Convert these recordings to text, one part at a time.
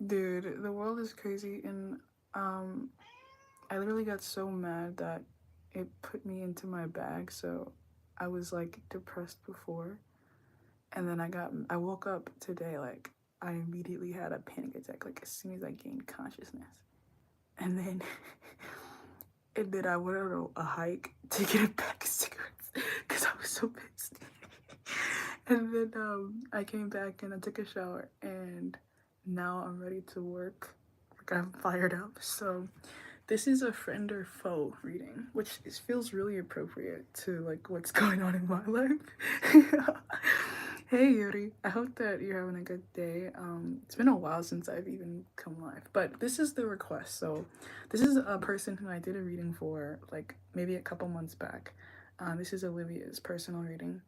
Dude, the world is crazy, and um, I literally got so mad that it put me into my bag. So I was like depressed before, and then I woke up today like I immediately had a panic attack like as soon as I gained consciousness, and then and then I went on a hike to get a pack of cigarettes because I was so pissed. And then I came back and I took a shower, and now I'm ready to work. Like I'm fired up. So this is a friend or foe reading, which feels really appropriate to like what's going on in my life. Hey Yuri, I hope that you're having a good day. It's been a while since I've even come live, but this is the request. So this is a person who I did a reading for like maybe a couple months back. This is Olivia's personal reading,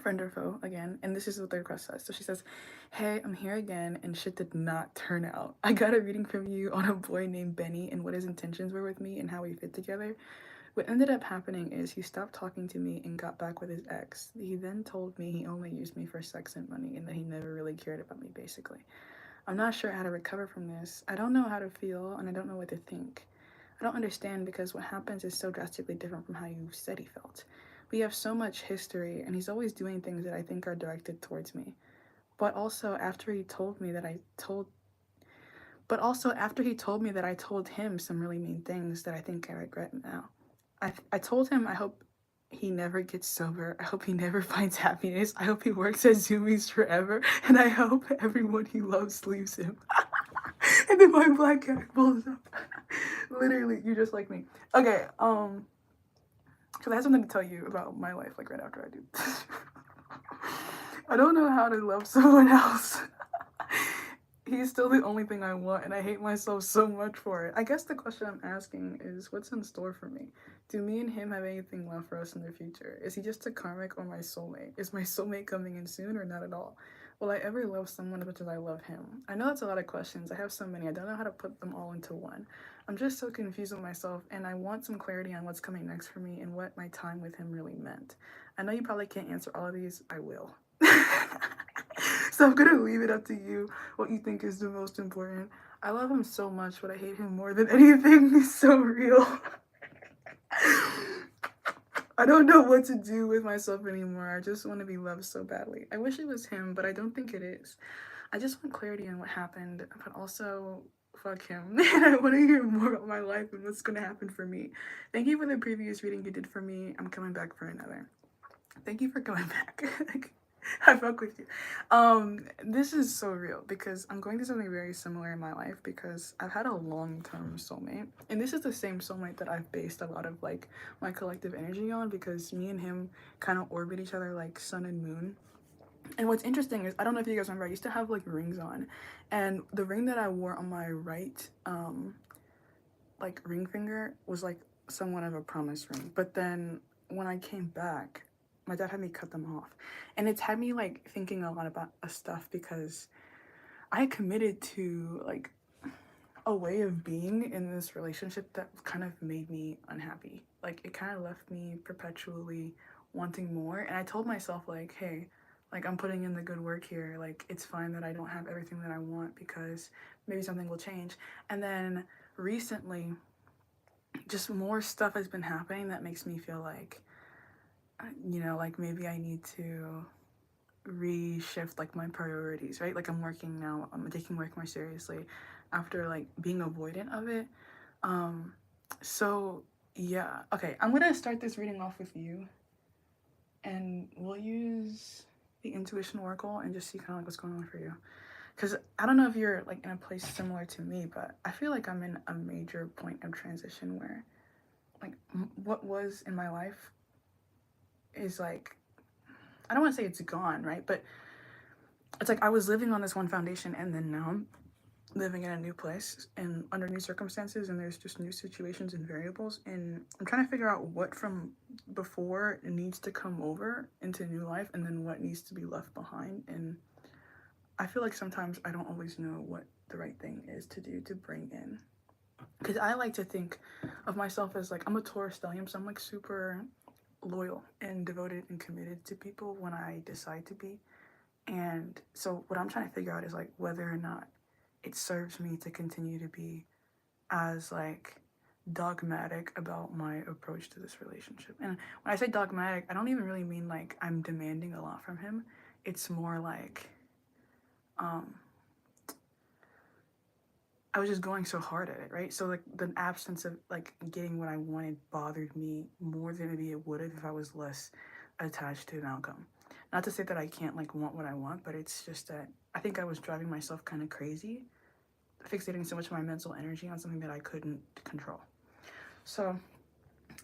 friend or foe again, and this is what the request says. So she says, "Hey, I'm here again, and shit did not turn out. I got a reading from you on a boy named Benny and what his intentions were with me and how we fit together. What ended up happening is he stopped talking to me and got back with his ex. He then told me he only used me for sex and money and that he never really cared about me, basically. I'm not sure how to recover from this. I don't know how to feel, and I don't know what to think. I don't understand because what happens is so drastically different from how you said he felt. We have so much history, and he's always doing things that I think are directed towards me. But also after he told me that I told but also after he told me that I told him some really mean things that I think I regret now. I told him I hope he never gets sober. I hope he never finds happiness. I hope he works at Zoomies forever. And I hope everyone he loves leaves him." And then my black cat pulls up. Literally, you're just like me. Okay, because I have something to tell you about my life, like right after I do. I don't know how to love someone else. He's still the only thing I want, and I hate myself so much for it. I guess the question I'm asking is what's in store for me? Do me and him have anything left for us in the future? Is he just a karmic or my soulmate? Is my soulmate coming in soon or not at all? Will I ever love someone as much as I love him? I know that's a lot of questions. I have so many. I don't know how to put them all into one. I'm just so confused with myself, and I want some clarity on what's coming next for me and what my time with him really meant. I know you probably can't answer all of these. I will. So I'm gonna leave it up to you what you think is the most important. I love him so much, but I hate him more than anything. He's so real. I don't know what to do with myself anymore. I just want to be loved so badly. I wish it was him, but I don't think it is. I just want clarity on what happened, but also fuck him. And I want to hear more about my life and what's gonna happen for me. Thank you for the previous reading you did for me. I'm coming back for another. Thank you for coming back. I fuck with you. This is so real because I'm going through something very similar in my life because I've had a long-term soulmate, and this is the same soulmate that I've based a lot of like my collective energy on because me and him kind of orbit each other like sun and moon. And what's interesting is I don't know if you guys remember, I used to have like rings on, and the ring that I wore on my right like ring finger was like somewhat of a promise ring. But then when I came back, my dad had me cut them off. And it's had me like thinking a lot about stuff because I committed to like a way of being in this relationship that kind of made me unhappy. Like it kind of left me perpetually wanting more. And I told myself like, hey, like I'm putting in the good work here. Like it's fine that I don't have everything that I want because maybe something will change. And then recently just more stuff has been happening that makes me feel like, like maybe I need to reshift like my priorities, right? Like I'm working now, I'm taking work more seriously after like being avoidant of it. Um, so yeah, okay, I'm gonna start this reading off with you, and we'll use the intuition oracle and just see kind of like what's going on for you. Because I don't know if you're like in a place similar to me, but I feel like I'm in a major point of transition where like what was in my life is like I don't want to say it's gone, right? But it's like I was living on this one foundation and then now I'm living in a new place and under new circumstances and there's just new situations and variables and I'm trying to figure out what from before needs to come over into new life and then what needs to be left behind. And I feel like sometimes I don't always know what the right thing is to do to bring in, because I like to think of myself as like I'm a Taurus stellium, so I'm like super loyal and devoted and committed to people when I decide to be. And so what I'm trying to figure out is like whether or not it serves me to continue to be as like dogmatic about my approach to this relationship. And when I say dogmatic, I don't even really mean like I'm demanding a lot from him. It's more like um I was just going so hard at it, right? So like the absence of like getting what I wanted bothered me more than maybe it would have if I was less attached to an outcome. Not to say that I can't like want what I want, but it's just that I think I was driving myself kind of crazy, fixating so much of my mental energy on something that I couldn't control. So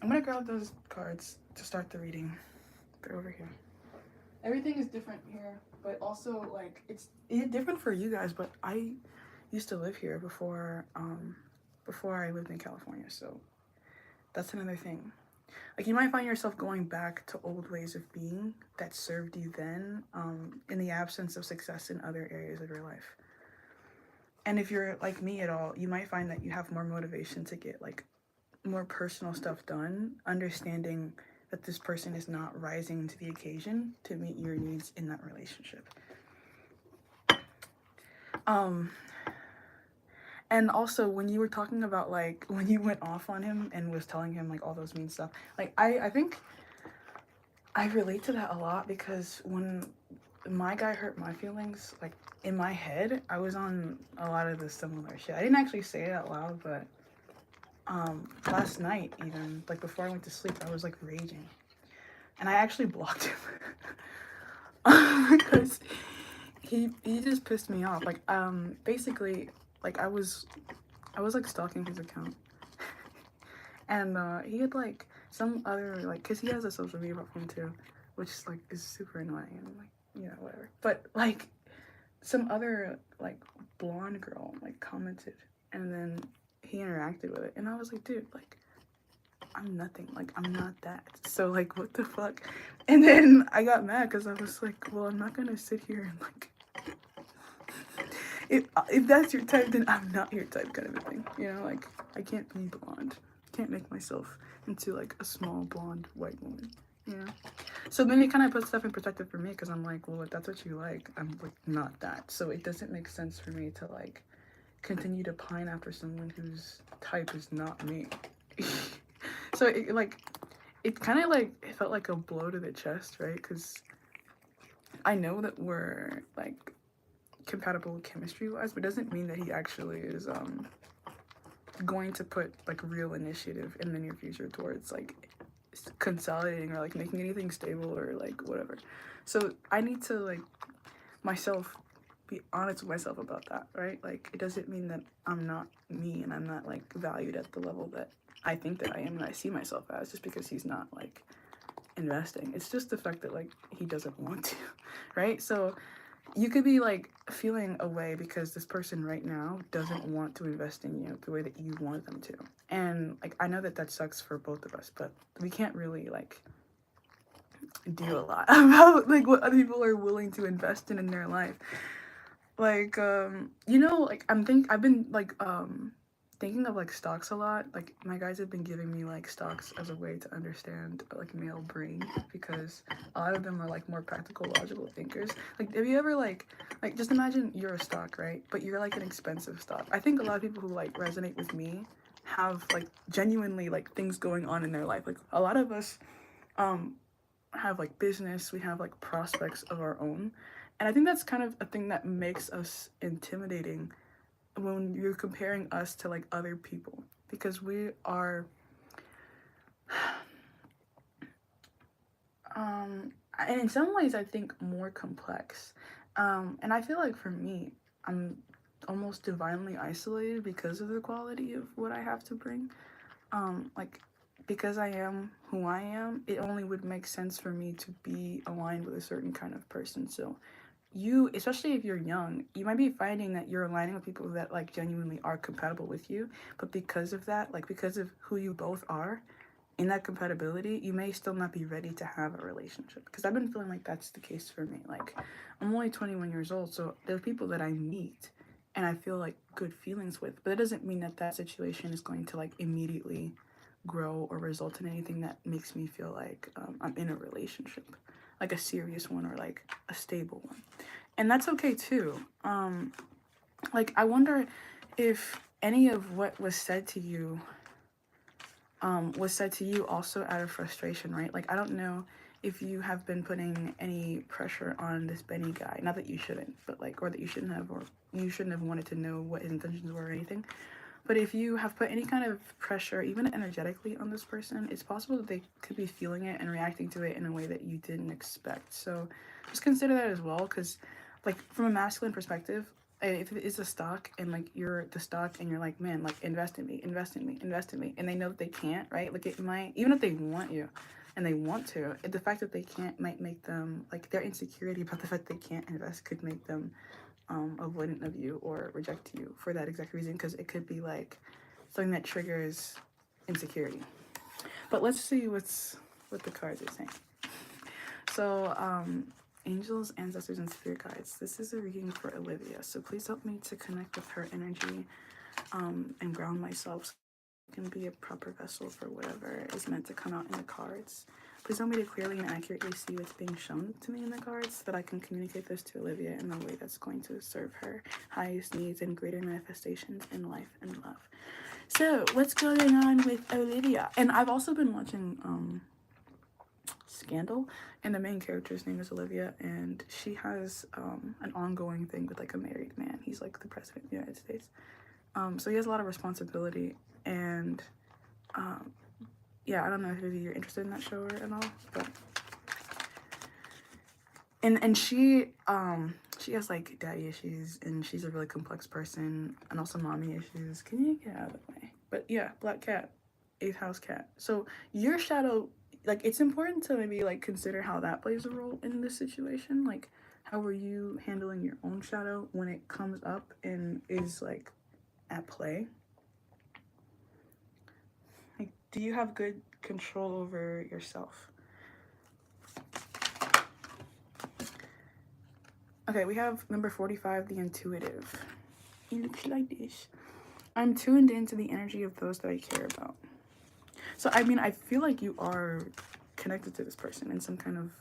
I'm gonna grab those cards to start the reading. They're over here. Everything is different here, but also like it's different for you guys, but I used to live here before I lived in California, so that's another thing. Like you might find yourself going back to old ways of being that served you then, in the absence of success in other areas of your life. And if you're like me at all, you might find that you have more motivation to get like more personal stuff done, understanding that this person is not rising to the occasion to meet your needs in that relationship. And also when you were talking about like when you went off on him and was telling him like all those mean stuff, like I think I relate to that a lot because when my guy hurt my feelings, like in my head, I was on a lot of the similar shit. I didn't actually say it out loud, but last night even, like before I went to sleep, I was like raging. And I actually blocked him. Because he just pissed me off. Like basically like I was like stalking his account. And he had like some other like because he has a social media platform too, which is like is super annoying and like, you know, whatever. But like some other like blonde girl like commented and then he interacted with it and I was like, dude, like I'm nothing, like I'm not that, so like what the fuck. And then I got mad because I was like, well, I'm not gonna sit here and like if that's your type, then I'm not your type, kind of a thing, you know. Like I can't be blonde, can't make myself into like a small blonde white woman, you know. So then it kind of puts stuff in perspective for me because I'm like, well, if that's what you like, I'm like not that, so it doesn't make sense for me to like continue to pine after someone whose type is not me. So it kind of like it felt like a blow to the chest, right? Because I know that we're like compatible chemistry wise, but doesn't mean that he actually is going to put like real initiative in the near future towards like consolidating or like making anything stable or like whatever. So I need to like myself be honest with myself about that, right? Like it doesn't mean that I'm not me and I'm not like valued at the level that I think that I am and I see myself as, just because he's not like investing. It's just the fact that like he doesn't want to, right? So you could be like feeling a way because this person right now doesn't want to invest in you the way that you want them to. And like I know that that sucks for both of us, but we can't really like do a lot about like what other people are willing to invest in their life. Like you know, like I've been like thinking of like stocks a lot. Like my guys have been giving me like stocks as a way to understand like male brain, because a lot of them are like more practical, logical thinkers. Like have you ever like just imagine you're a stock, right? But you're like an expensive stock. I think a lot of people who like resonate with me have like genuinely like things going on in their life. Like a lot of us have like business, we have like prospects of our own. And I think that's kind of a thing that makes us intimidating when you're comparing us to like other people, because we are and in some ways I think more complex. And I feel like for me, I'm almost divinely isolated because of the quality of what I have to bring. Like because I am who I am, it only would make sense for me to be aligned with a certain kind of person. So you, especially if you're young, you might be finding that you're aligning with people that like genuinely are compatible with you, but because of that, like because of who you both are in that compatibility, you may still not be ready to have a relationship. Because I've been feeling like that's the case for me. Like I'm only 21 years old, so there's people that I meet and I feel like good feelings with, but it doesn't mean that that situation is going to like immediately grow or result in anything that makes me feel like I'm in a relationship, like a serious one or like a stable one. And that's okay too. Like, I wonder if any of what was said to you also out of frustration, right? Like, I don't know if you have been putting any pressure on this Benny guy. Not that you shouldn't, but like, or that you shouldn't have, or you shouldn't have wanted to know what his intentions were or anything. But if you have put any kind of pressure, even energetically, on this person, it's possible that they could be feeling it and reacting to it in a way that you didn't expect. So just consider that as well, because, like, from a masculine perspective, if it is a stock and like you're the stock and you're like, man, like, invest in me, invest in me, invest in me, and they know that they can't, right? Like, it might, even if they want you and they want to, the fact that they can't might make them, like, their insecurity about the fact they can't invest could make them avoidant of you or reject you for that exact reason, because it could be like something that triggers insecurity. But let's see what the cards are saying. So, angels, ancestors, and spirit guides. This is a reading for Olivia. So please help me to connect with her energy, and ground myself so I can be a proper vessel for whatever is meant to come out in the cards. Please help me to clearly and accurately see what's being shown to me in the cards so that I can communicate this to Olivia in a way that's going to serve her highest needs and greater manifestations in life and love. So, what's going on with Olivia? And I've also been watching Scandal, and the main character's name is Olivia, and she has an ongoing thing with like a married man. He's like the president of the United States. So he has a lot of responsibility, and yeah, I don't know if you're interested in that show or at all, but and she has like daddy issues, and she's a really complex person, and also mommy issues. Can you get out of the way? But yeah, black cat, 8th house cat. So your shadow, like, it's important to maybe like consider how that plays a role in this situation. Like, how are you handling your own shadow when it comes up and is like at play? Like, do you have good control over yourself? Okay, we have number 45, the intuitive. It looks like this. I'm tuned into the energy of those that I care about. So, I mean, I feel like you are connected to this person in some kind of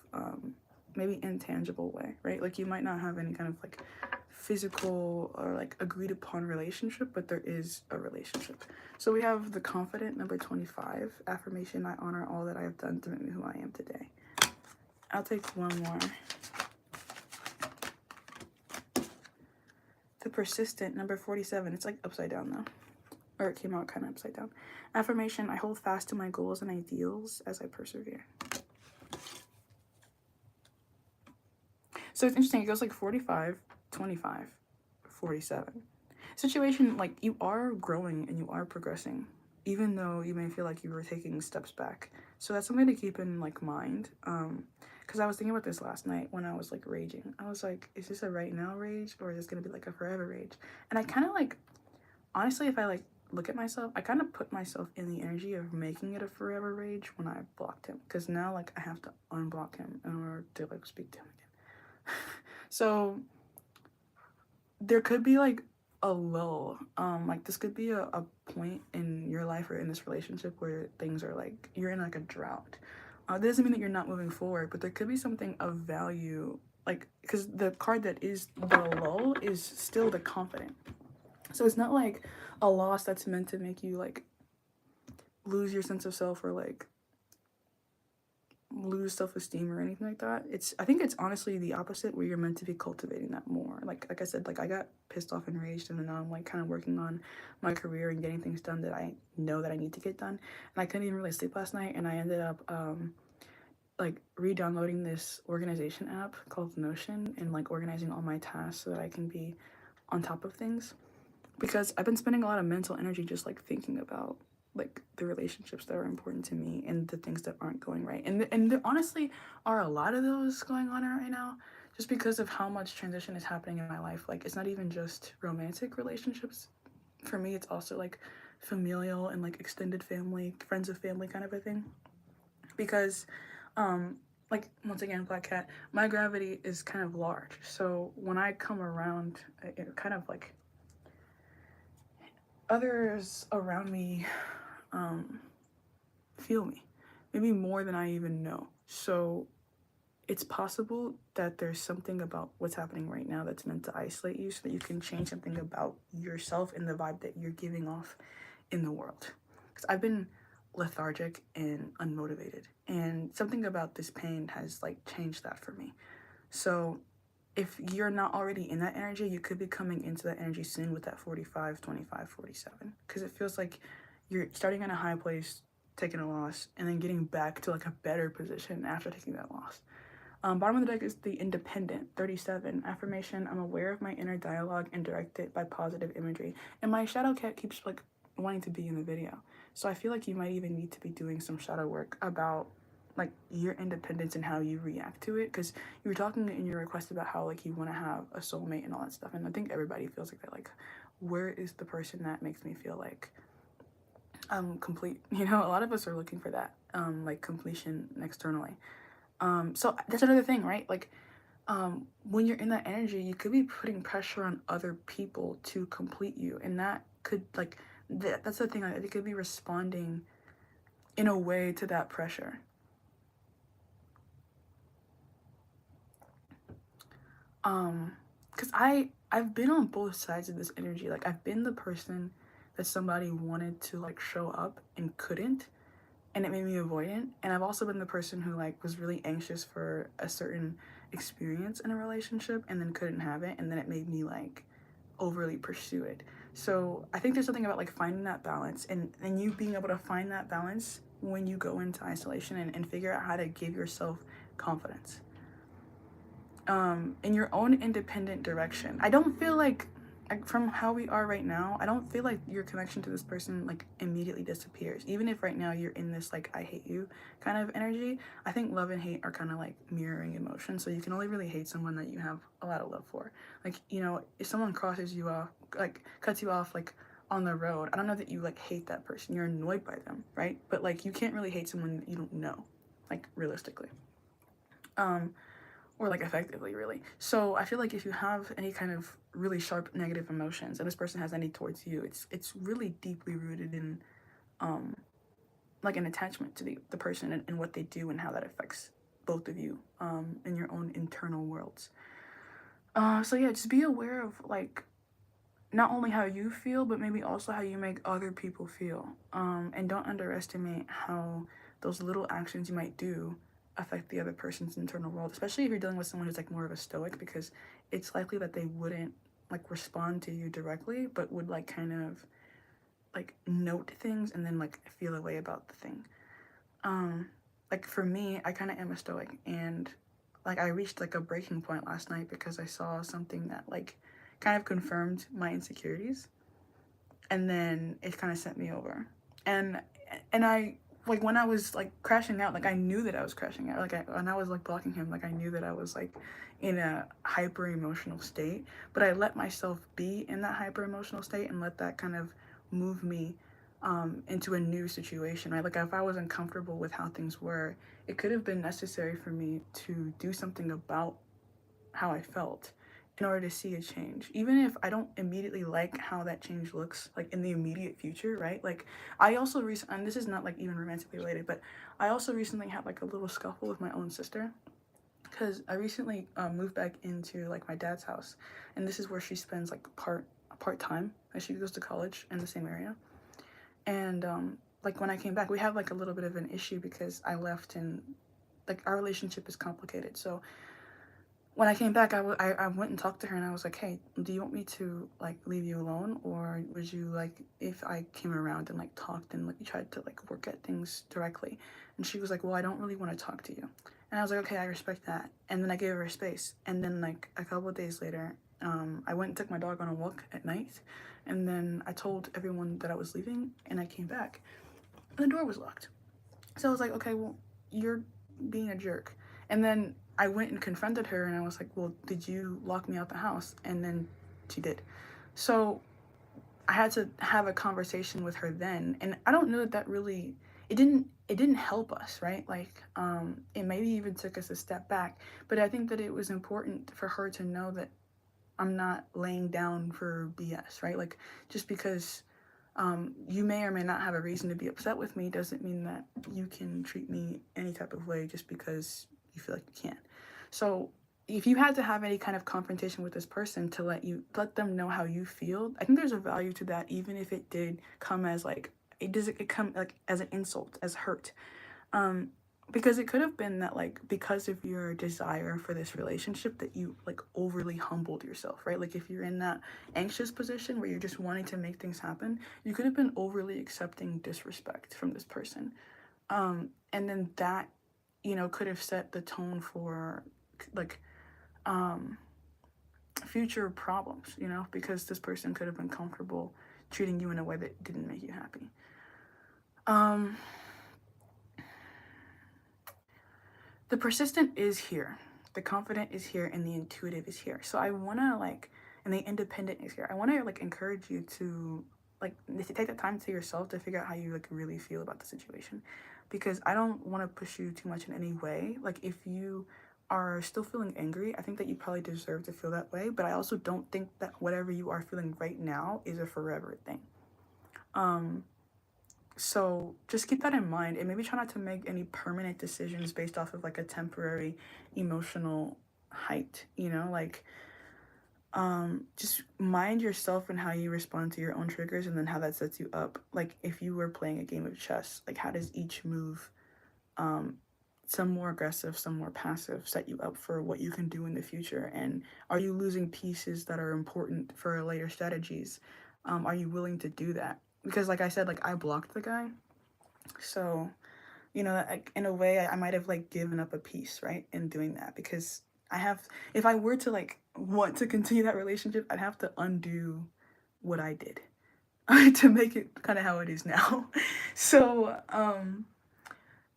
maybe intangible way, right? Like, you might not have any kind of like physical or like agreed upon relationship, but there is a relationship. So we have the confident, number 25, affirmation: I honor all that I have done to make me who I am today. I'll take one more. The persistent, number 47. It's like upside down though, or it came out kind of upside down. Affirmation: I hold fast to my goals and ideals as I persevere. So it's interesting, it goes like 45, 25, 47. Situation, like, you are growing and you are progressing, even though you may feel like you were taking steps back. So that's something to keep in like mind. Because I was thinking about this last night when I was like raging. I was like, is this a right now rage, or is this gonna be like a forever rage? And I kind of like, honestly, if I like look at myself, I kind of put myself in the energy of making it a forever rage when I blocked him, because now like I have to unblock him in order to like speak to him again. So there could be like a lull. Like, this could be a point in your life or in this relationship where things are like, you're in like a drought. That doesn't mean that you're not moving forward, but there could be something of value, like, because the card that is the lull is still the confident. So it's not like a loss that's meant to make you like lose your sense of self or like lose self-esteem or anything like that. I think it's honestly the opposite, where you're meant to be cultivating that more. Like I said, like, I got pissed off and enraged, and then now I'm like kind of working on my career and getting things done that I know that I need to get done. And I couldn't even really sleep last night, and I ended up like re-downloading this organization app called Notion, and like organizing all my tasks so that I can be on top of things, because I've been spending a lot of mental energy just like thinking about like the relationships that are important to me and the things that aren't going right. And there honestly are a lot of those going on right now, just because of how much transition is happening in my life. Like, it's not even just romantic relationships. For me, it's also like familial and like extended family, friends of family kind of a thing. Because like, once again, black cat, my gravity is kind of large. So when I come around, it kind of like others around me feel me, maybe more than I even know. So it's possible that there's something about what's happening right now that's meant to isolate you so that you can change something about yourself and the vibe that you're giving off in the world. Because I've been lethargic and unmotivated, and something about this pain has like changed that for me. So if you're not already in that energy, you could be coming into that energy soon with that 45, 25, 47. Because it feels like you're starting in a high place, taking a loss, and then getting back to like a better position after taking that loss. Bottom of the deck is the Independent, 37. Affirmation, I'm aware of my inner dialogue and direct it by positive imagery. And my shadow cat keeps like wanting to be in the video. So I feel like you might even need to be doing some shadow work about like your independence and how you react to it, because you were talking in your request about how like you want to have a soulmate and all that stuff, and I think everybody feels like that. Like, where is the person that makes me feel like I'm complete? You know, a lot of us are looking for that like completion externally. So that's another thing, right? Like, when you're in that energy, you could be putting pressure on other people to complete you, and that could like that's the thing. Like, it could be responding in a way to that pressure. Because I've been on both sides of this energy. Like, I've been the person that somebody wanted to like show up and couldn't, and it made me avoidant. And I've also been the person who like was really anxious for a certain experience in a relationship and then couldn't have it, and then it made me like overly pursue it. So I think there's something about like finding that balance, and you being able to find that balance when you go into isolation, and figure out how to give yourself confidence in your own independent direction. I don't feel like from how we are right now, I don't feel like your connection to this person like immediately disappears. Even if right now you're in this like I hate you kind of energy, I think love and hate are kind of like mirroring emotions. So you can only really hate someone that you have a lot of love for. Like, you know, if someone crosses you off, like cuts you off like on the road, I don't know that you like hate that person. You're annoyed by them, right? But like you can't really hate someone that you don't know, like realistically. Or like effectively, really. So I feel like if you have any kind of really sharp negative emotions and this person has any towards you, it's really deeply rooted in like an attachment to the person, and what they do and how that affects both of you in your own internal worlds. So yeah, just be aware of like not only how you feel, but maybe also how you make other people feel. And don't underestimate how those little actions you might do affect the other person's internal world, especially if you're dealing with someone who's like more of a stoic, because it's likely that they wouldn't like respond to you directly, but would like kind of like note things and then like feel a way about the thing. Like for me, I kind of am a stoic, and like I reached like a breaking point last night because I saw something that like kind of confirmed my insecurities, and then it kind of sent me over. and and I like when I was like crashing out, like I knew that I was crashing out, like when I was like blocking him, like I knew that I was like in a hyper emotional state, but I let myself be in that hyper emotional state and let that kind of move me into a new situation, right? Like if I was uncomfortable with how things were, it could have been necessary for me to do something about how I felt in order to see a change. Even if I don't immediately like how that change looks, like in the immediate future, right? Like I also recently, and this is not like even romantically related, but I also recently had like a little scuffle with my own sister, because I recently moved back into like my dad's house, and this is where she spends like part time, and she goes to college in the same area. And like when I came back, we have like a little bit of an issue because I left, and like our relationship is complicated. So when I came back, I went and talked to her, and I was like, hey, do you want me to like leave you alone, or would you like if I came around and like talked and like tried to like work at things directly? And she was like, well, I don't really want to talk to you. And I was like, okay, I respect that. And then I gave her space. And then like a couple of days later, I went and took my dog on a walk at night, and then I told everyone that I was leaving, and I came back, and the door was locked. So I was like, okay, well, you're being a jerk. And then I went and confronted her, and I was like, well, did you lock me out the house? And then she did. So I had to have a conversation with her then. And I don't know that that really, it didn't help us, right? Like, it maybe even took us a step back. But I think that it was important for her to know that I'm not laying down for BS, right? Like, just because you may or may not have a reason to be upset with me doesn't mean that you can treat me any type of way just because you feel like you can. So if you had to have any kind of confrontation with this person to let them know how you feel, I think there's a value to that, even if it did come as like, it come like as an insult, as hurt. um because it could have been that, like, because of your desire for this relationship, that you like overly humbled yourself, right? Like if you're in that anxious position where you're just wanting to make things happen, you could have been overly accepting disrespect from this person. And then that, could have set the tone for like um future problems, because this person could have been comfortable treating you in a way that didn't make you happy. um the persistent is here, the confident is here, and the intuitive is here. So I want to like, and the independent is here. I want to like encourage you to like take the time to yourself to figure out how you like really feel about the situation, because I don't want to push you too much in any way. Like if you are still feeling angry, I think that you probably deserve to feel that way, but I also don't think that whatever you are feeling right now is a forever thing. So just keep that in mind, and maybe try not to make any permanent decisions based off of like a temporary emotional height, like just mind yourself and how you respond to your own triggers, and then how that sets you up. Like if you were playing a game of chess, like how does each move, um some more aggressive, some more passive, set you up for what you can do in the future? And are you losing pieces that are important for later strategies? Are you willing to do that? Because like I said, like I blocked the guy, so like, in a way, I might have like given up a piece, right, in doing that, because I have, if I were to like want to continue that relationship, I'd have to undo what I did to make it kind of how it is now. So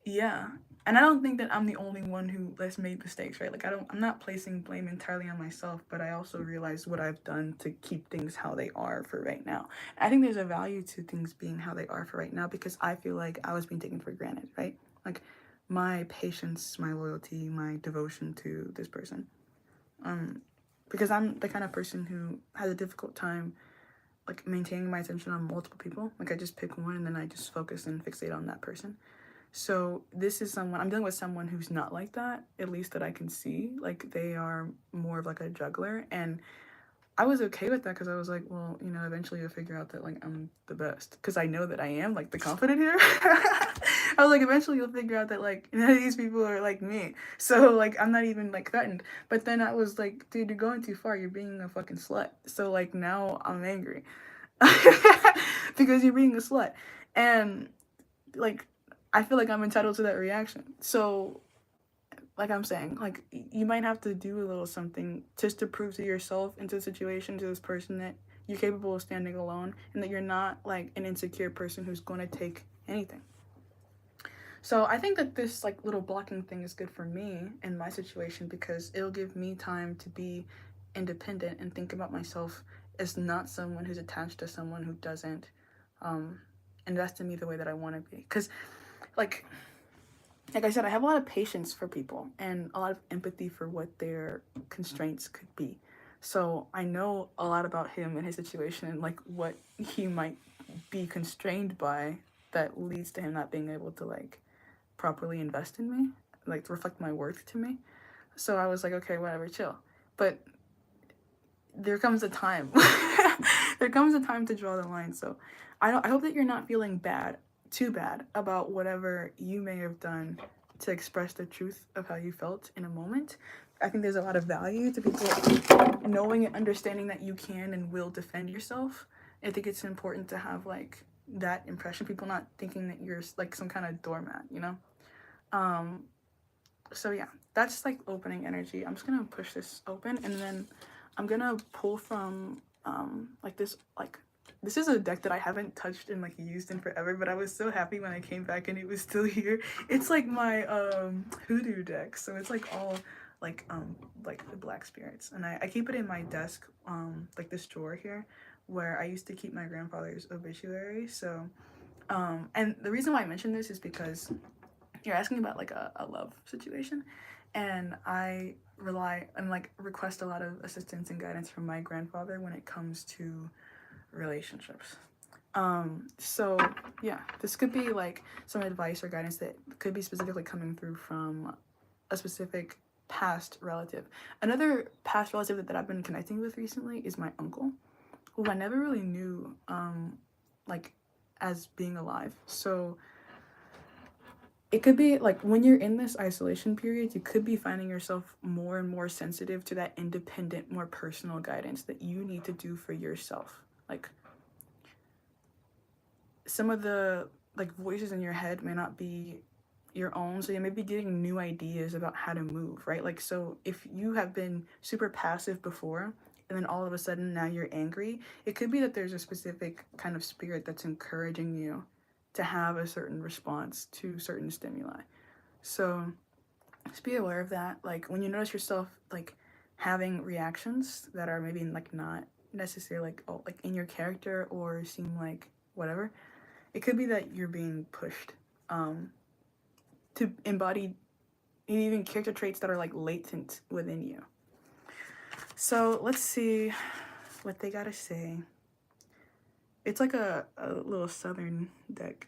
yeah. And I don't think that I'm the only one who has made mistakes, right? Like I'm not placing blame entirely on myself, but I also realize what I've done to keep things how they are for right now. I think there's a value to things being how they are for right now, because I feel like I was being taken for granted, right? Like my patience, my loyalty, my devotion to this person. Because I'm the kind of person who has a difficult time like maintaining my attention on multiple people. Like I just pick one and then I just focus and fixate on that person. So this is someone, I'm dealing with someone who's not like that, at least that I can see. Like they are more of like a juggler, and I was okay with that, because I was like, well, eventually you'll figure out that like I'm the best, because I know that I am like the confident here. I was like, eventually you'll figure out that like none of these people are like me, so like I'm not even like threatened. But then I was like, dude, you're going too far, you're being a fucking slut. So like now I'm angry because you're being a slut, and like I feel like I'm entitled to that reaction. So like I'm saying, like you might have to do a little something just to prove to yourself and to the situation, to this person, that you're capable of standing alone, and that you're not like an insecure person who's going to take anything. So I think that this like little blocking thing is good for me in my situation, because it'll give me time to be independent and think about myself as not someone who's attached to someone who doesn't invest in me the way that I want to be. Because like I said, I have a lot of patience for people and a lot of empathy for what their constraints could be. So I know a lot about him and his situation, and like what he might be constrained by, that leads to him not being able to like properly invest in me, like to reflect my worth to me. So I was like, okay, whatever, chill. But there comes a time. There comes a time to draw the line. So I hope that you're not feeling too bad about whatever you may have done to express the truth of how you felt in a moment. I think there's a lot of value to people knowing and understanding that you can and will defend yourself. I think it's important to have like that impression, people not thinking that you're like some kind of doormat. Um, so yeah, that's like opening energy. I'm just gonna push this open, and then I'm gonna pull from like this is a deck that I haven't touched and like used in forever, but I was so happy when I came back and it was still here. It's like my hoodoo deck, so it's like all like the black spirits, and I keep it in my desk, like this drawer here, where I used to keep my grandfather's obituary. So and the reason why I mention this is because you're asking about like a love situation, and I rely and like request a lot of assistance and guidance from my grandfather when it comes to relationships. So yeah, this could be like some advice or guidance that could be specifically coming through from a specific past relative. Another past relative that I've been connecting with recently is my uncle, who I never really knew like as being alive. So it could be like when you're in this isolation period, you could be finding yourself more and more sensitive to that independent, more personal guidance that you need to do for yourself. Like some of the like voices in your head may not be your own, so you may be getting new ideas about how to move, right? Like, so if you have been super passive before and then all of a sudden now you're angry, it could be that there's a specific kind of spirit that's encouraging you to have a certain response to certain stimuli. So just be aware of that. Like when you notice yourself like having reactions that are maybe like not necessarily like, oh, like in your character or seem like whatever, it could be that you're being pushed to embody even character traits that are like latent within you. So let's see what they gotta say. It's like a little southern deck.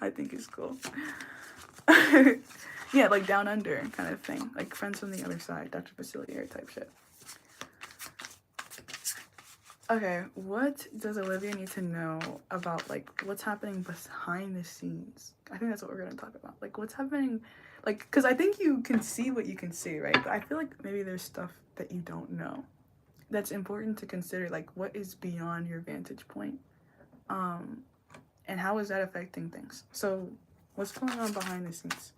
I think is cool. Yeah, like down under kind of thing. Like friends from the other side, Dr. Facilier type shit. Okay, what does Olivia need to know about like what's happening behind the scenes? I think that's what we're gonna talk about. Like what's happening, like because I think you can see what you can see, right? But I feel like maybe there's stuff that you don't know that's important to consider. Like what is beyond your vantage point, and how is that affecting things? So what's going on behind the scenes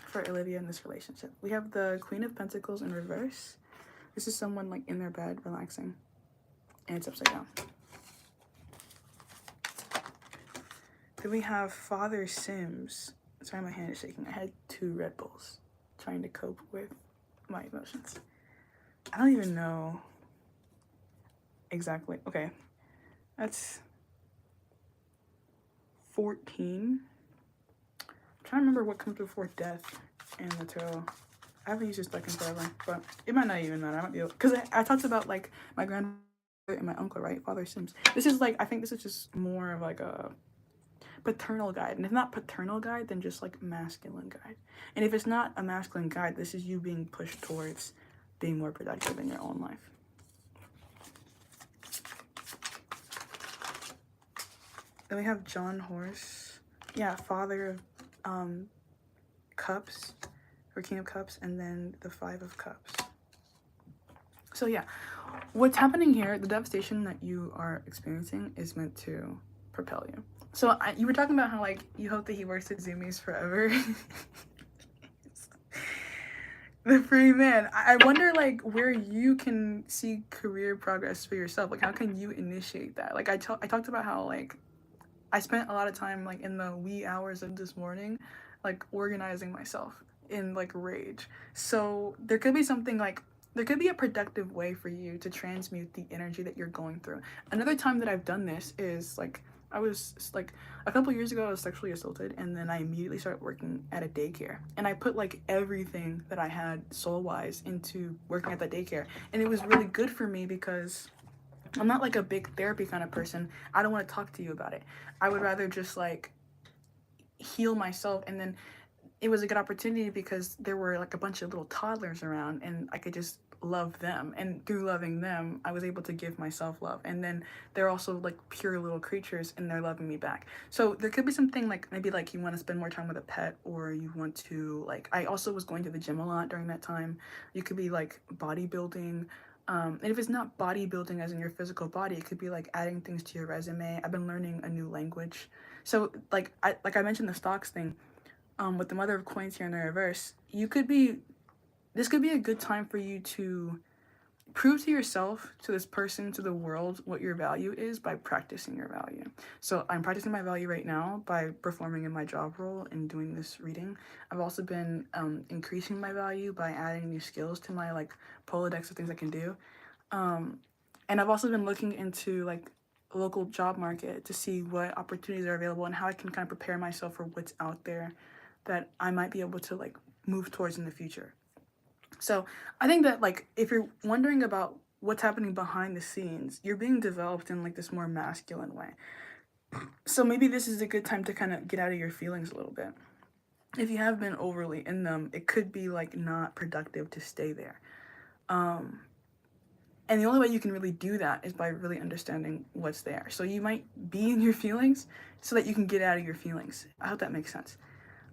for Olivia in this relationship? We have the Queen of Pentacles in reverse. This is someone like in their bed relaxing. And it's upside down. Then we have Father Sims. Sorry, my hand is shaking. I had 2 Red Bulls trying to cope with my emotions. I don't even know exactly. Okay, that's 14. I'm trying to remember what comes before death in the tarot. I haven't used this deck in forever, but it might not even matter. I might be able, because I talked about like my grandmother and my uncle, right? Father Sims. This is like, I think this is just more of like a paternal guide. And if not paternal guide, then just like masculine guide. And if it's not a masculine guide, this is you being pushed towards being more productive in your own life. Then we have John Horse. Yeah, Father of Cups, or King of Cups, and then the 5 of Cups. So yeah, what's happening here, the devastation that you are experiencing is meant to propel you. So you were talking about how like you hope that he works at Zoomies forever. The free man. I wonder like where you can see career progress for yourself. Like how can you initiate that? Like I talked about how like I spent a lot of time like in the wee hours of this morning like organizing myself in like rage. So there could be something like, there could be a productive way for you to transmute the energy that you're going through. Another time that I've done this is like, I was like a couple years ago I was sexually assaulted, and then I immediately started working at a daycare, and I put like everything that I had soul-wise into working at that daycare, and it was really good for me because I'm not like a big therapy kind of person. I don't want to talk to you about it. I would rather just like heal myself. And then it was a good opportunity because there were like a bunch of little toddlers around, and I could just love them, and through loving them I was able to give myself love. And then they're also like pure little creatures, and they're loving me back. So there could be something like maybe like you want to spend more time with a pet, or you want to like, I also was going to the gym a lot during that time. You could be like bodybuilding. And if it's not bodybuilding as in your physical body, it could be like adding things to your resume. I've been learning a new language. So like I mentioned the stocks thing, with the Mother of Coins here in the reverse, this could be a good time for you to prove to yourself, to this person, to the world, what your value is by practicing your value. So I'm practicing my value right now by performing in my job role and doing this reading. I've also been increasing my value by adding new skills to my like Rolodex of things I can do. And I've also been looking into like a local job market to see what opportunities are available and how I can kind of prepare myself for what's out there that I might be able to like move towards in the future. So I think that like if you're wondering about what's happening behind the scenes, you're being developed in like this more masculine way. So maybe this is a good time to kind of get out of your feelings a little bit. if you have been overly in them, it could be like not productive to stay there. Um, and the only way you can really do that is by really understanding what's there. So you might be in your feelings so that you can get out of your feelings. I hope that makes sense.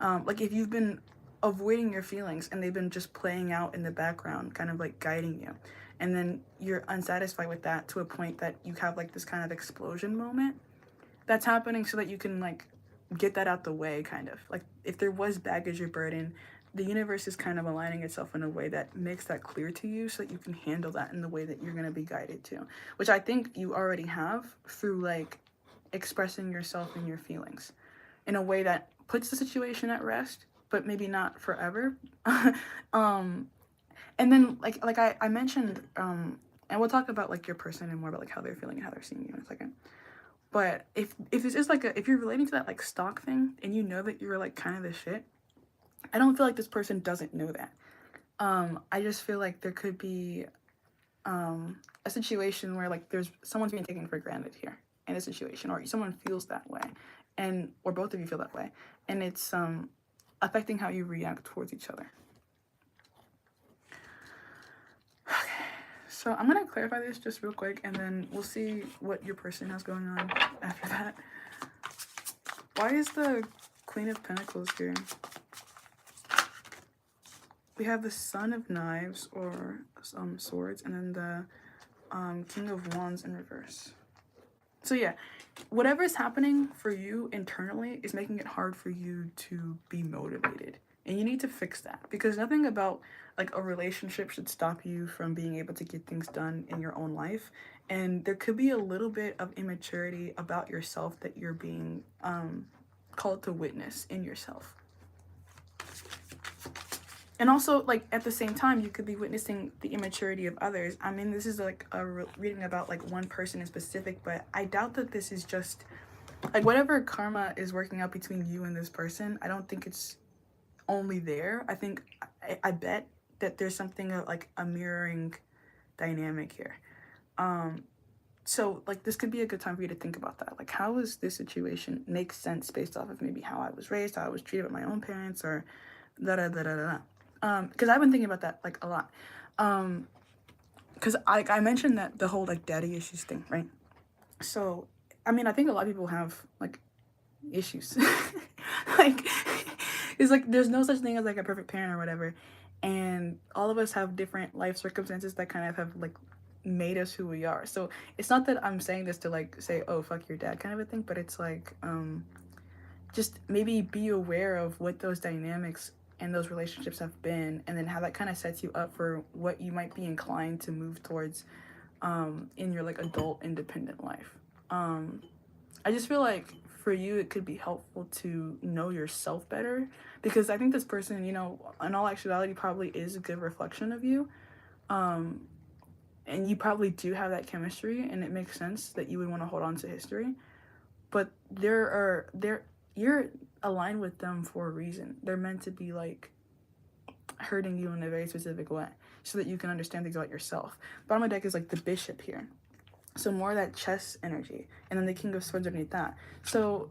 Like if you've been avoiding your feelings and they've been just playing out in the background, kind of like guiding you, and then you're unsatisfied with that to a point that you have like this kind of explosion moment that's happening so that you can like get that out the way, kind of like if there was baggage or burden, the universe is kind of aligning itself in a way that makes that clear to you so that you can handle that in the way that you're going to be guided to, which I think you already have through like expressing yourself and your feelings in a way that puts the situation at rest, but maybe not forever. um and then I mentioned, and we'll talk about like your person and more about like how they're feeling and how they're seeing you in a second. But if this is like if you're relating to that like stock thing and you know that you're like kind of the shit, I don't feel like this person doesn't know that. I just feel like there could be a situation where like there's someone's being taken for granted here in a situation, or someone feels that way, and or both of you feel that way, and it's affecting how you react towards each other. Okay, so I'm gonna clarify this just real quick, and then we'll see what your person has going on after that. Why is the Queen of Pentacles here? We have the Son of Knives, or swords, and then the King of Wands in reverse. So yeah, whatever is happening for you internally is making it hard for you to be motivated. And you need to fix that, because nothing about like a relationship should stop you from being able to get things done in your own life. And there could be a little bit of immaturity about yourself that you're being called to witness in yourself. And also, like, at the same time, you could be witnessing the immaturity of others. I mean, this is like a reading about like one person in specific, but I doubt that this is just like whatever karma is working out between you and this person. I don't think it's only there. I think I bet that there's something like a mirroring dynamic here. So like this could be a good time for you to think about that. Like, how does this situation make sense based off of maybe how I was raised, how I was treated by my own parents, or da da da da da. Because I've been thinking about that like a lot. Because I mentioned that the whole like daddy issues thing, right? So I mean, I think a lot of people have like issues. Like it's like there's no such thing as like a perfect parent or whatever, and all of us have different life circumstances that kind of have like made us who we are. So it's not that I'm saying this to like say, oh fuck your dad kind of a thing, but it's like just maybe be aware of what those dynamics and those relationships have been, and then how that kind of sets you up for what you might be inclined to move towards in your like adult independent life. I just feel like for you it could be helpful to know yourself better, because I think this person, you know, in all actuality probably is a good reflection of you. And you probably do have that chemistry, and it makes sense that you would want to hold on to history. But you're aligned with them for a reason. They're meant to be like hurting you in a very specific way so that you can understand things about yourself. Bottom of the deck is like the Bishop here. So more of that chess energy. And then the King of Swords underneath that. So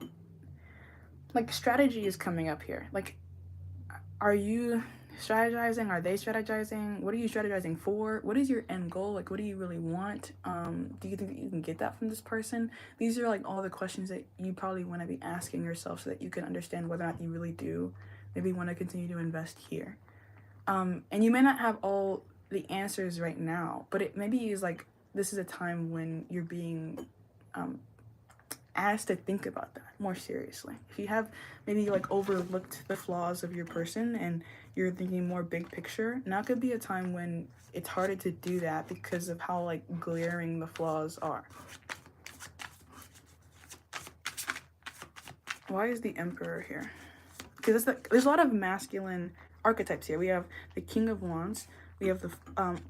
like strategy is coming up here. Like, are you strategizing? Are they strategizing? What are you strategizing for? What is your end goal? Like, what do you really want? Do you think that you can get that from this person? These are like all the questions that you probably want to be asking yourself so that you can understand whether or not you really do maybe want to continue to invest here. And you may not have all the answers right now, but it maybe is like this is a time when you're being asked to think about that more seriously. If you have maybe like overlooked the flaws of your person and you're thinking more big picture, now could be a time when it's harder to do that because of how like glaring the flaws are. Why is the Emperor here? Because there's a lot of masculine archetypes here. We have the King of Wands, we have the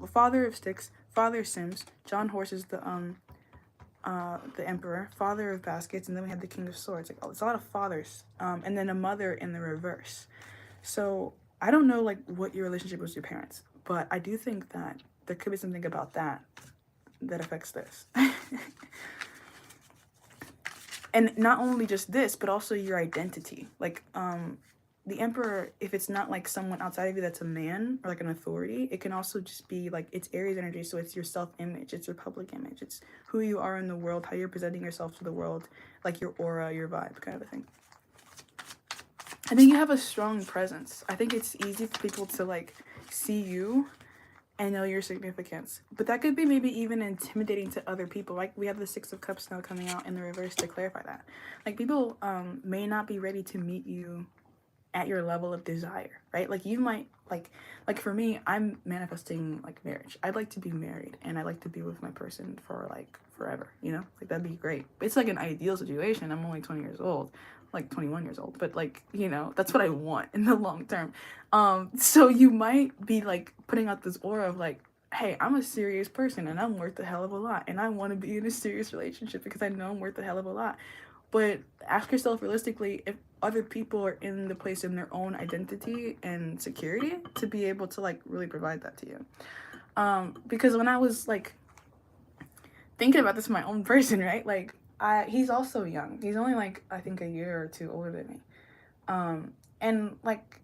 Father of Sticks, Father of Sims, John Horse is the Emperor, Father of Baskets, and then we have the King of Swords. Like, it's a lot of fathers, and then a mother in the reverse. So I don't know like what your relationship was with your parents, but I do think that there could be something about that affects this. And not only just this, but also your identity. Like the emperor, if it's not like someone outside of you that's a man or like an authority, it can also just be like, it's Aries energy, so it's your self-image, it's your public image, it's who you are in the world, how you're presenting yourself to the world, like your aura, your vibe, kind of a thing. I think you have a strong presence. I think it's easy for people to like see you and know your significance, but that could be maybe even intimidating to other people. Like we have the Six of Cups now coming out in the reverse to clarify that. Like people may not be ready to meet you at your level of desire, right? Like you might like for me, I'm manifesting like marriage. I'd like to be married and I'd like to be with my person for like forever, you know? Like that'd be great. It's like an ideal situation. I'm only 20 years old, like 21 years old, but like, you know, that's what I want in the long term. So you might be like putting out this aura of like, hey, I'm a serious person and I'm worth a hell of a lot and I want to be in a serious relationship because I know I'm worth a hell of a lot. But ask yourself realistically if other people are in the place in their own identity and security to be able to like really provide that to you. Because when I was like thinking about this, my own person, right? Like he's also young. He's only like I think a year or two older than me. And like,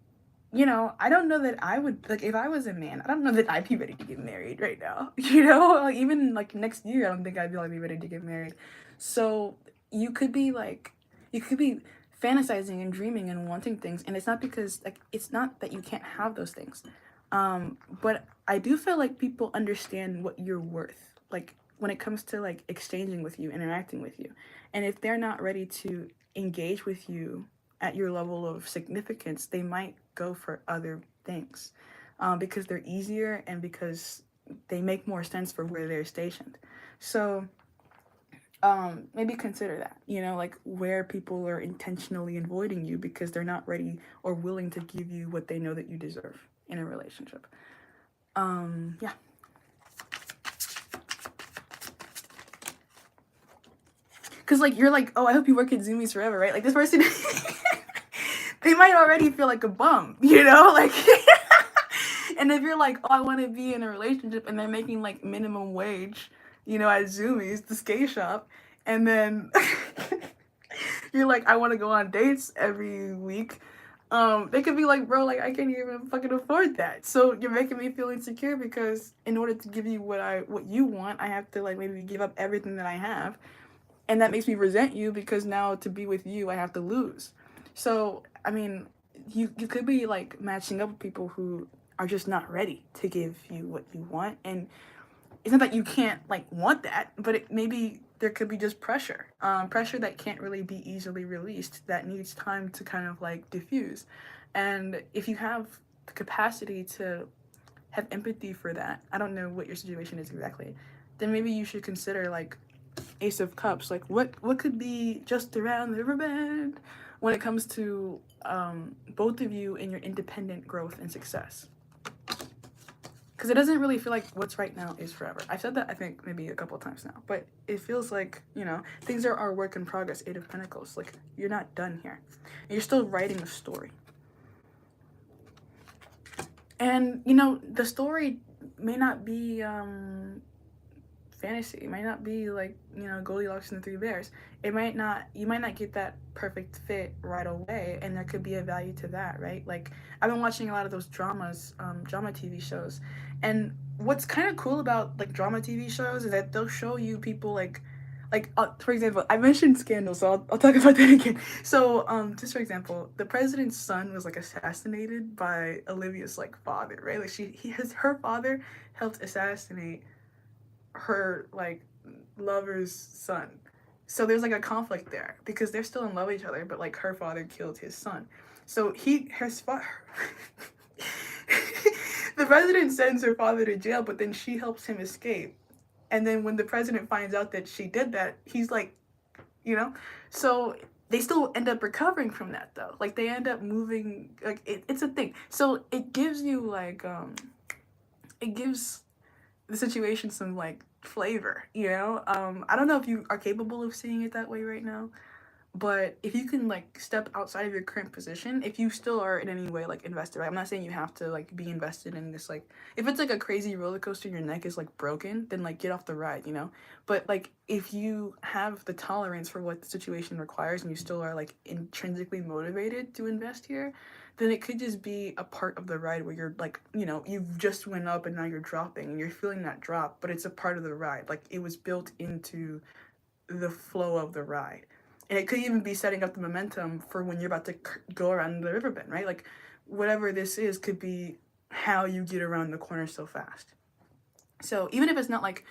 you know, I don't know that I would like if I was a man. I don't know that I'd be ready to get married right now. You know, like even like next year, I don't think I'd be like be ready to get married. So you could be like, you could be fantasizing and dreaming and wanting things, and it's not because like it's not that you can't have those things. But I do feel like people understand what you're worth. Like when it comes to like exchanging with you, interacting with you, and if they're not ready to engage with you at your level of significance, they might go for other things because they're easier and because they make more sense for where they're stationed. So maybe consider that, you know, like where people are intentionally avoiding you because they're not ready or willing to give you what they know that you deserve in a relationship. Yeah. Because like you're like, oh, I hope you work at Zoomies forever, right? Like this person they might already feel like a bum, you know, like and if you're like, oh, I want to be in a relationship and they're making like minimum wage, you know, at Zoomies, the skate shop, and then you're like, I want to go on dates every week. They could be like, bro, like I can't even fucking afford that. So you're making me feel insecure because in order to give you what you want, I have to like maybe give up everything that I have, and that makes me resent you because now to be with you, I have to lose. So I mean, you could be like matching up with people who are just not ready to give you what you want, and it's not that you can't like want that, but maybe there could be just pressure, pressure that can't really be easily released, that needs time to kind of like diffuse. And if you have the capacity to have empathy for that, I don't know what your situation is exactly, then maybe you should consider like Ace of Cups, like what could be just around the riverbed when it comes to both of you in your independent growth and success. Because it doesn't really feel like what's right now is forever. I've said that I think maybe a couple of times now, but it feels like, you know, things are our work in progress. Eight of Pentacles, like you're not done here. You're still writing a story. And you know, the story may not be fantasy. It might not be like, you know, Goldilocks and the Three Bears. It might not, you might not get that perfect fit right away, and there could be a value to that, right? Like I've been watching a lot of those dramas, drama TV shows, and what's kind of cool about like drama TV shows is that they'll show you people like for example, I mentioned Scandal, so I'll talk about that again. So just for example, the president's son was like assassinated by Olivia's like father, right? Like her father helped assassinate her like lover's son. So there's like a conflict there because they're still in love with each other, but like her father killed his son. So the president sends her father to jail, but then she helps him escape. And then when the president finds out that she did that, he's like, you know, so they still end up recovering from that though. Like they end up moving, like it's a thing. So it gives you like it gives the situation some like flavor, you know. I don't know if you are capable of seeing it that way right now, But if you can like step outside of your current position, if you still are in any way like invested, right? I'm not saying you have to like be invested in this, like if it's like a crazy roller coaster and your neck is like broken, then like get off the ride, you know? But like if you have the tolerance for what the situation requires and you still are like intrinsically motivated to invest here, then it could just be a part of the ride where you're like, you know, you've just went up and now you're dropping and you're feeling that drop, but it's a part of the ride. Like it was built into the flow of the ride. And it could even be setting up the momentum for when you're about to go around the river bend, right? Like whatever this is could be how you get around the corner so fast. So even if it's not like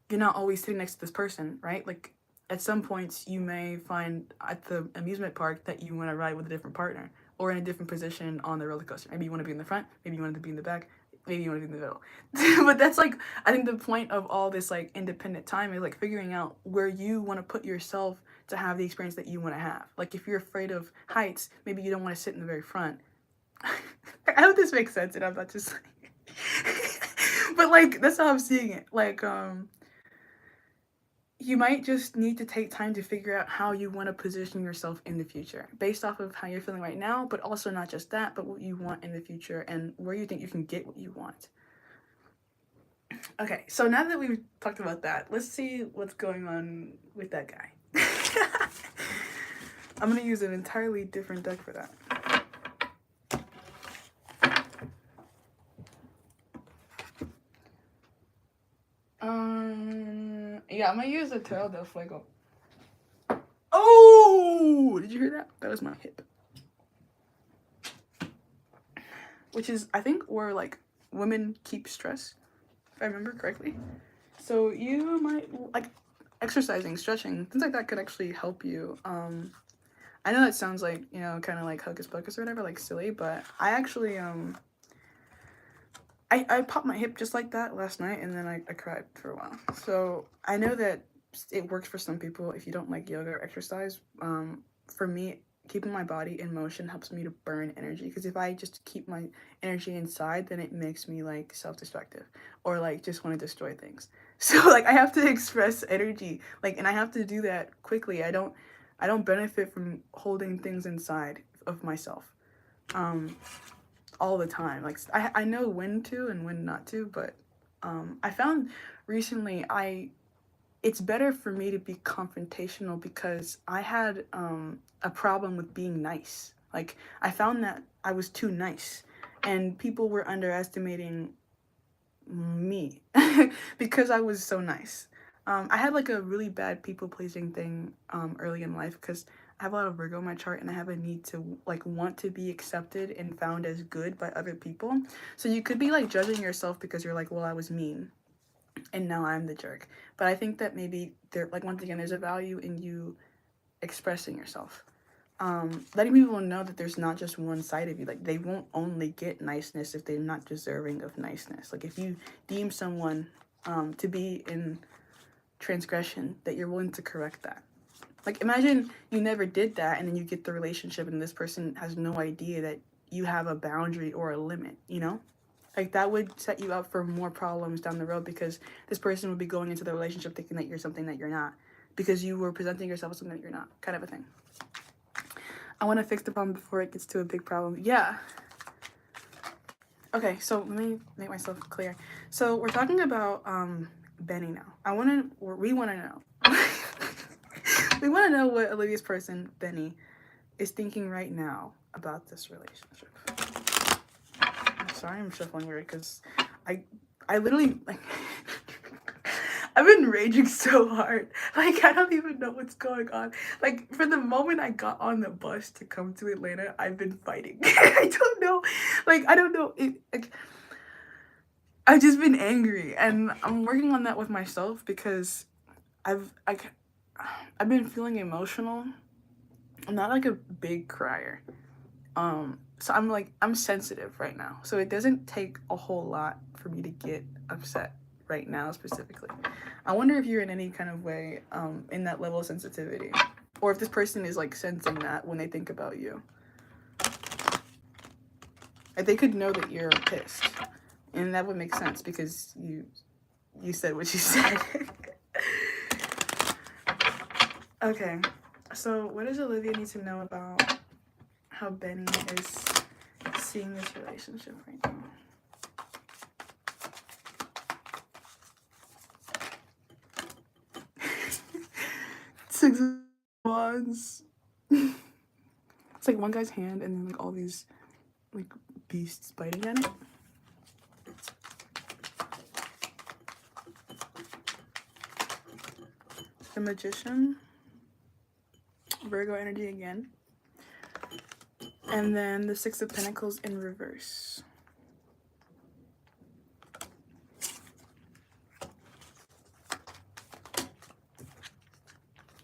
you're not always sitting next to this person, right? Like at some points you may find at the amusement park that you want to ride with a different partner or in a different position on the roller coaster. Maybe you want to be in the front, maybe you want to be in the back, maybe you want to be in the middle. But that's like, I think the point of all this like independent time is like figuring out where you want to put yourself to have the experience that you want to have. Like if you're afraid of heights, maybe you don't want to sit in the very front. I hope this makes sense and I'm not just like but like that's how I'm seeing it. Like you might just need to take time to figure out how you want to position yourself in the future based off of how you're feeling right now, but also not just that, but what you want in the future and where you think you can get what you want. Okay, so now that we've talked about that, let's see what's going on with that guy. I'm gonna use an entirely different deck for that. Yeah, I'm gonna use the Tarot del Fuego. Oh! Did you hear that? That was my hip. Which is, I think, where like women keep stress, if I remember correctly. So you might like exercising, stretching, things like that could actually help you. I know that sounds like, you know, kind of like hocus pocus or whatever, like silly, but I actually I popped my hip just like that last night and then I cried for a while. So I know that it works for some people if you don't like yoga or exercise. For me, keeping my body in motion helps me to burn energy, because if I just keep my energy inside, then it makes me like self-destructive or like just want to destroy things. So like I have to express energy, like, and I have to do that quickly. I don't benefit from holding things inside of myself all the time. Like I know when to and when not to, but I found recently it's better for me to be confrontational because I had a problem with being nice. Like I found that I was too nice and people were underestimating me because I was so nice. I had like a really bad people pleasing thing early in life because I have a lot of Virgo in my chart and I have a need to like want to be accepted and found as good by other people. So you could be like judging yourself because you're like, well, I was mean and now I'm the jerk. But I think that maybe there, like, once again, there's a value in you expressing yourself. Letting people know that there's not just one side of you. Like they won't only get niceness if they're not deserving of niceness. Like if you deem someone to be in transgression, that you're willing to correct that. Like imagine you never did that and then you get the relationship and this person has no idea that you have a boundary or a limit, you know? Like that would set you up for more problems down the road because this person would be going into the relationship thinking that you're something that you're not because you were presenting yourself as something that you're not, kind of a thing. I want to fix the problem before it gets to a big problem. Yeah. Okay, so let me make myself clear. So we're talking about Benny now. We want to know. We want to know what Olivia's person, Benny, is thinking right now about this relationship. I'm sorry I'm shuffling weird because I literally, like, I've been raging so hard. Like, I don't even know what's going on. Like, for the moment I got on the bus to come to Atlanta, I've been fighting. I don't know. Like, I don't know. I've just been angry. And I'm working on that with myself because I've been feeling emotional. I'm not like a big crier. So I'm sensitive right now. So it doesn't take a whole lot for me to get upset right now specifically. I wonder if you're in any kind of way in that level of sensitivity, or if this person is like sensing that when they think about you. Like they could know that you're pissed, and that would make sense because you said what you said. Okay, So what does Olivia need to know about how Benny is seeing this relationship right now? Six of Wands. It's like one guy's hand and then like all these like beasts biting at it. The Magician. Virgo energy again. And then the Six of Pentacles in reverse.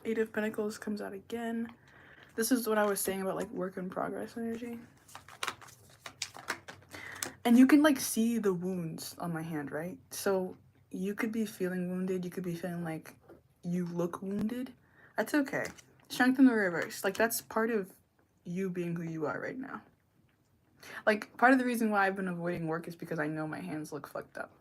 Eight of Pentacles comes out again. This is what I was saying about like work in progress energy. And you can like see the wounds on my hand, right? So you could be feeling wounded. You could be feeling like you look wounded. That's okay. Strength in the reverse. Like that's part of you being who you are right now. Like part of the reason why I've been avoiding work is because I know my hands look fucked up.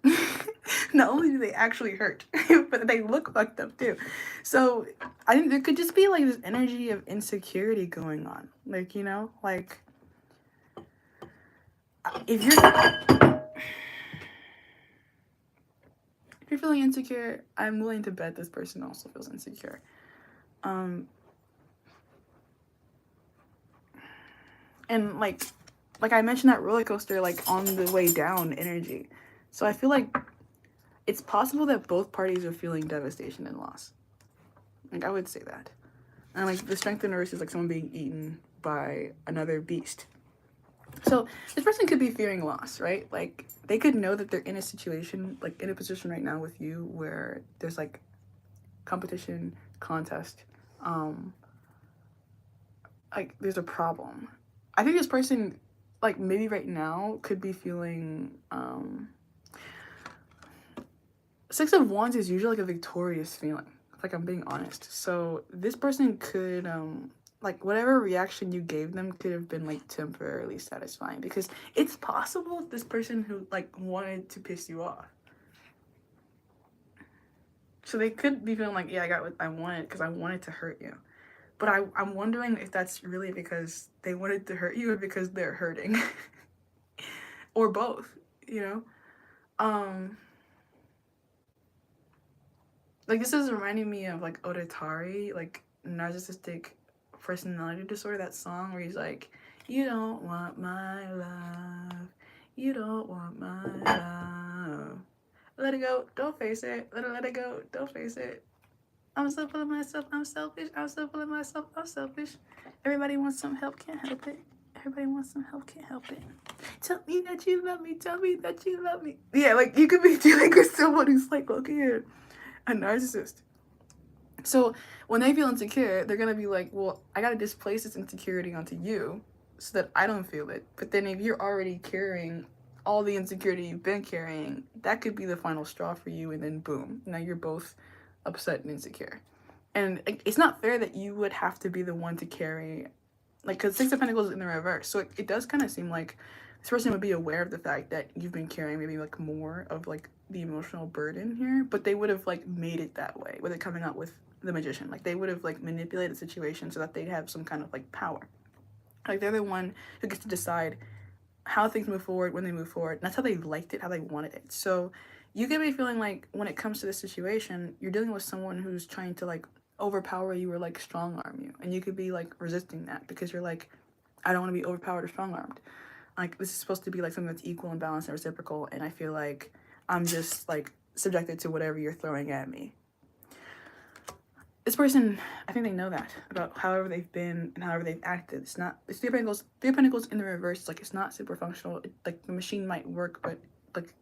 Not only do they actually hurt, but they look fucked up too. So I think there could just be like this energy of insecurity going on. Like, you know, like if you're feeling insecure, I'm willing to bet this person also feels insecure. And like I mentioned that roller coaster like on the way down energy. So I feel like it's possible that both parties are feeling devastation and loss. Like I would say that. And like the strength in reverse is like someone being eaten by another beast. So this person could be fearing loss, right? Like they could know that they're in a situation, like in a position right now with you where there's like competition, contest, like there's a problem. I think this person, like maybe right now, could be feeling Six of Wands is usually like a victorious feeling, like I'm being honest. So this person could like whatever reaction you gave them could have been like temporarily satisfying, because it's possible this person who like wanted to piss you off. So they could be feeling like, yeah, I got what I wanted because I wanted to hurt you. But I'm wondering if that's really because they wanted to hurt you or because they're hurting. Or both, you know? Like this is reminding me of like Odatari, like narcissistic personality disorder, that song where he's like, you don't want my love, you don't want my love, let it go, don't face it, let it go, don't face it. I'm so full of myself, I'm selfish, I'm so full of myself, I'm selfish. Everybody wants some help, can't help it. Everybody wants some help, can't help it. Tell me that you love me, tell me that you love me. Yeah, like you could be dealing with someone who's like, look here, a narcissist. So when they feel insecure, they're gonna be like, well, I gotta displace this insecurity onto you so that I don't feel it. But then if you're already carrying all the insecurity you've been carrying, that could be the final straw for you, and then boom, now you're both upset and insecure. And it's not fair that you would have to be the one to carry, like, because Six of Pentacles is in the reverse. So it does kind of seem like this person would be aware of the fact that you've been carrying maybe like more of like the emotional burden here, but they would have like made it that way with it coming out with the Magician. Like they would have like manipulated the situation so that they'd have some kind of like power. Like they're the one who gets to decide how things move forward, when they move forward. And that's how they liked it, how they wanted it. So you get me feeling like when it comes to this situation, you're dealing with someone who's trying to like overpower you or like strong arm you. And you could be like resisting that because you're like, I don't want to be overpowered or strong armed. Like this is supposed to be like something that's equal and balanced and reciprocal. And I feel like I'm just like subjected to whatever you're throwing at me. This person, I think they know that about however they've been and however they've acted. It's not, it's Three of Pentacles in the reverse. It's like it's not super functional. Like the machine might work, but like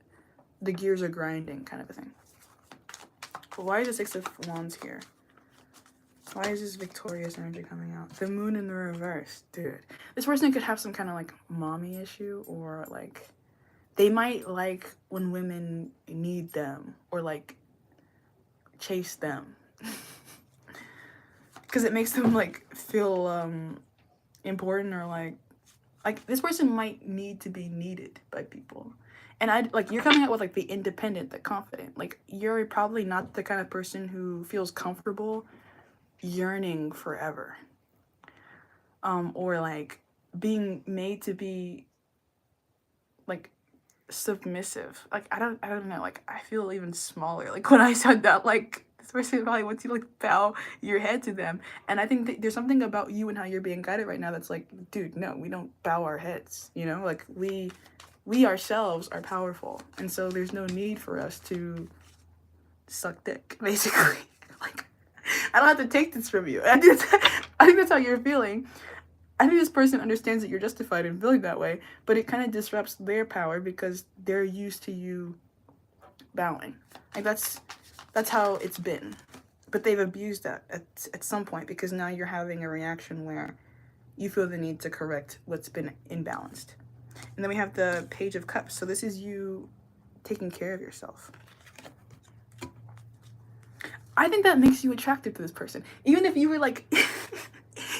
the gears are grinding kind of a thing. But why is the Six of Wands here? Why is this victorious energy coming out? The Moon in the reverse, dude. This person could have some kind of like mommy issue, or like they might like when women need them or like chase them. Because it makes them like feel important, or like this person might need to be needed by people. And I like, you're coming out with like the independent, the confident. Like you're probably not the kind of person who feels comfortable yearning forever, or like being made to be like submissive. Like I don't know, like I feel even smaller like when I said that. Like this person probably wants you to like bow your head to them, and I think that there's something about you and how you're being guided right now that's like, dude, no, we don't bow our heads, you know, like we ourselves are powerful, and so there's no need for us to suck dick, basically. Like, I don't have to take this from you. I think that's how you're feeling. I think this person understands that you're justified in feeling that way, but it kind of disrupts their power because they're used to you bowing. Like that's how it's been. But they've abused that at some point, because now you're having a reaction where you feel the need to correct what's been imbalanced. And then we have the Page of Cups. So this is you taking care of yourself. I think that makes you attractive to this person. Even if you were like,